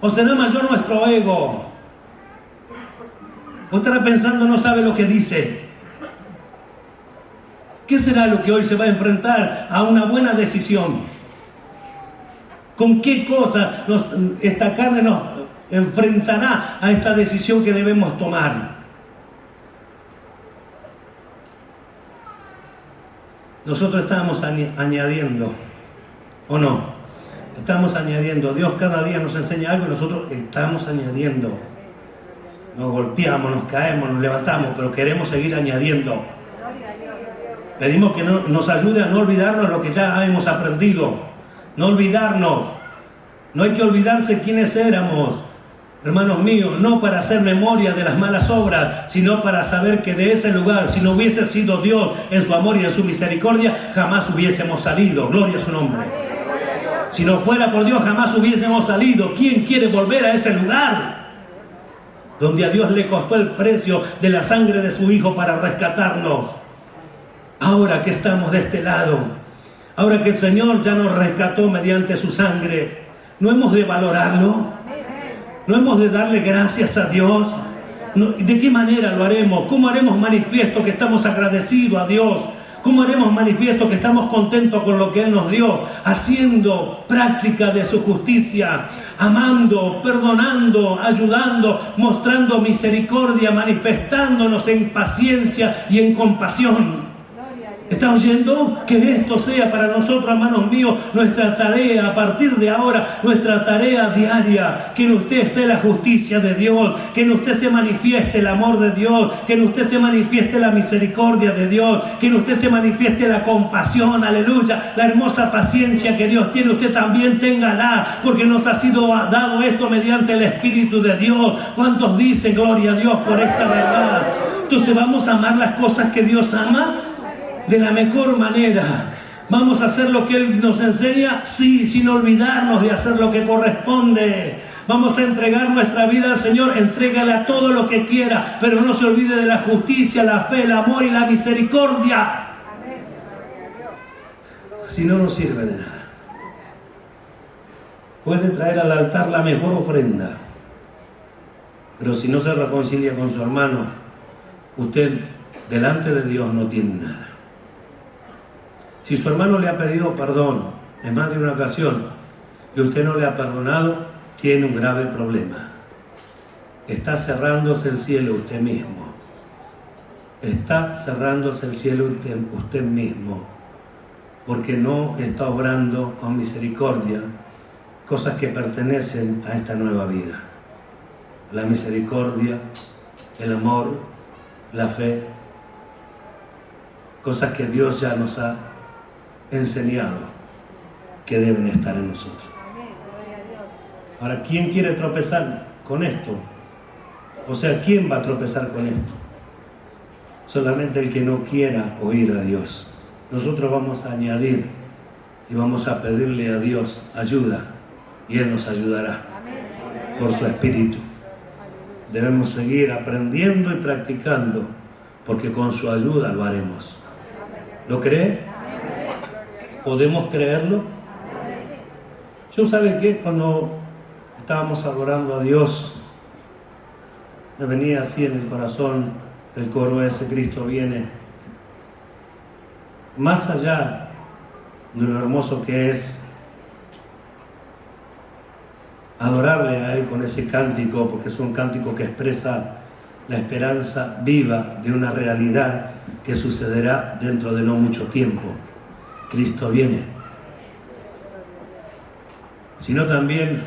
¿O será mayor nuestro ego? ¿O estará pensando no sabe lo que dice? ¿Qué será lo que hoy se va a enfrentar a una buena decisión? ¿Con qué cosa esta carne nos enfrentará a esta decisión que debemos tomar? Nosotros estamos añadiendo, ¿o no? Estamos añadiendo. Dios cada día nos enseña algo y nosotros estamos añadiendo. Nos golpeamos, nos caemos, nos levantamos, pero queremos seguir añadiendo. Pedimos que nos ayude a no olvidarnos lo que ya hemos aprendido. No olvidarnos. No hay que olvidarse quiénes éramos, hermanos míos, no para hacer memoria de las malas obras, sino para saber que de ese lugar, si no hubiese sido Dios en su amor y en su misericordia, jamás hubiésemos salido. Gloria a su nombre. Si no fuera por Dios, jamás hubiésemos salido. ¿Quién quiere volver a ese lugar donde a Dios le costó el precio de la sangre de su Hijo para rescatarnos? Ahora que estamos de este lado, ahora que el Señor ya nos rescató mediante su sangre, ¿no hemos de valorarlo? ¿No hemos de darle gracias a Dios? ¿De qué manera lo haremos? ¿Cómo haremos manifiesto que estamos agradecidos a Dios? ¿Cómo haremos manifiesto que estamos contentos con lo que Él nos dio? Haciendo práctica de su justicia, amando, perdonando, ayudando, mostrando misericordia, manifestándonos en paciencia y en compasión. ¿Está oyendo? Que esto sea para nosotros, hermanos míos, nuestra tarea a partir de ahora, nuestra tarea diaria. Que en usted esté la justicia de Dios, que en usted se manifieste el amor de Dios, que en usted se manifieste la misericordia de Dios, que en usted se manifieste la compasión, aleluya, la hermosa paciencia que Dios tiene. Usted también téngala, porque nos ha sido dado esto mediante el Espíritu de Dios. ¿Cuántos dicen gloria a Dios por esta verdad? Entonces vamos a amar las cosas que Dios ama de la mejor manera. ¿Vamos a hacer lo que Él nos enseña? Sí, sin olvidarnos de hacer lo que corresponde. Vamos a entregar nuestra vida al Señor. Entrégale a todo lo que quiera, pero no se olvide de la justicia, la fe, el amor y la misericordia. Si no, no sirve de nada. Puede traer al altar la mejor ofrenda, pero si no se reconcilia con su hermano, usted delante de Dios no tiene nada. Si su hermano le ha pedido perdón en más de una ocasión y usted no le ha perdonado, tiene un grave problema. Está cerrándose el cielo usted mismo. Está cerrándose el cielo usted mismo, porque no está obrando con misericordia cosas que pertenecen a esta nueva vida. La misericordia, el amor, la fe, cosas que Dios ya nos ha enseñado que deben estar en nosotros. Ahora, ¿quién quiere tropezar con esto? O sea, ¿quién va a tropezar con esto? Solamente el que no quiera oír a Dios. Nosotros vamos a añadir y vamos a pedirle a Dios ayuda, y Él nos ayudará por su Espíritu. Debemos seguir aprendiendo y practicando, porque con su ayuda lo haremos. ¿Lo cree? ¿Podemos creerlo? Yo, ¿sabe qué? Cuando estábamos adorando a Dios, me venía así en el corazón el coro ese: Cristo viene. Más allá de lo hermoso que es adorarle a Él con ese cántico, porque es un cántico que expresa la esperanza viva de una realidad que sucederá dentro de no mucho tiempo. Cristo viene. Sino también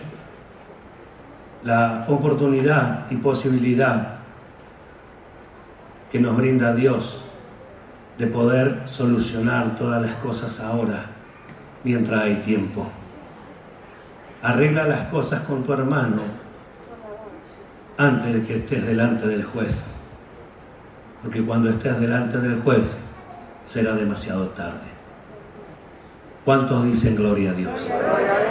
la oportunidad y posibilidad que nos brinda Dios de poder solucionar todas las cosas ahora, mientras hay tiempo. Arregla las cosas con tu hermano antes de que estés delante del juez, porque cuando estés delante del juez será demasiado tarde. ¿Cuántos dicen gloria a Dios?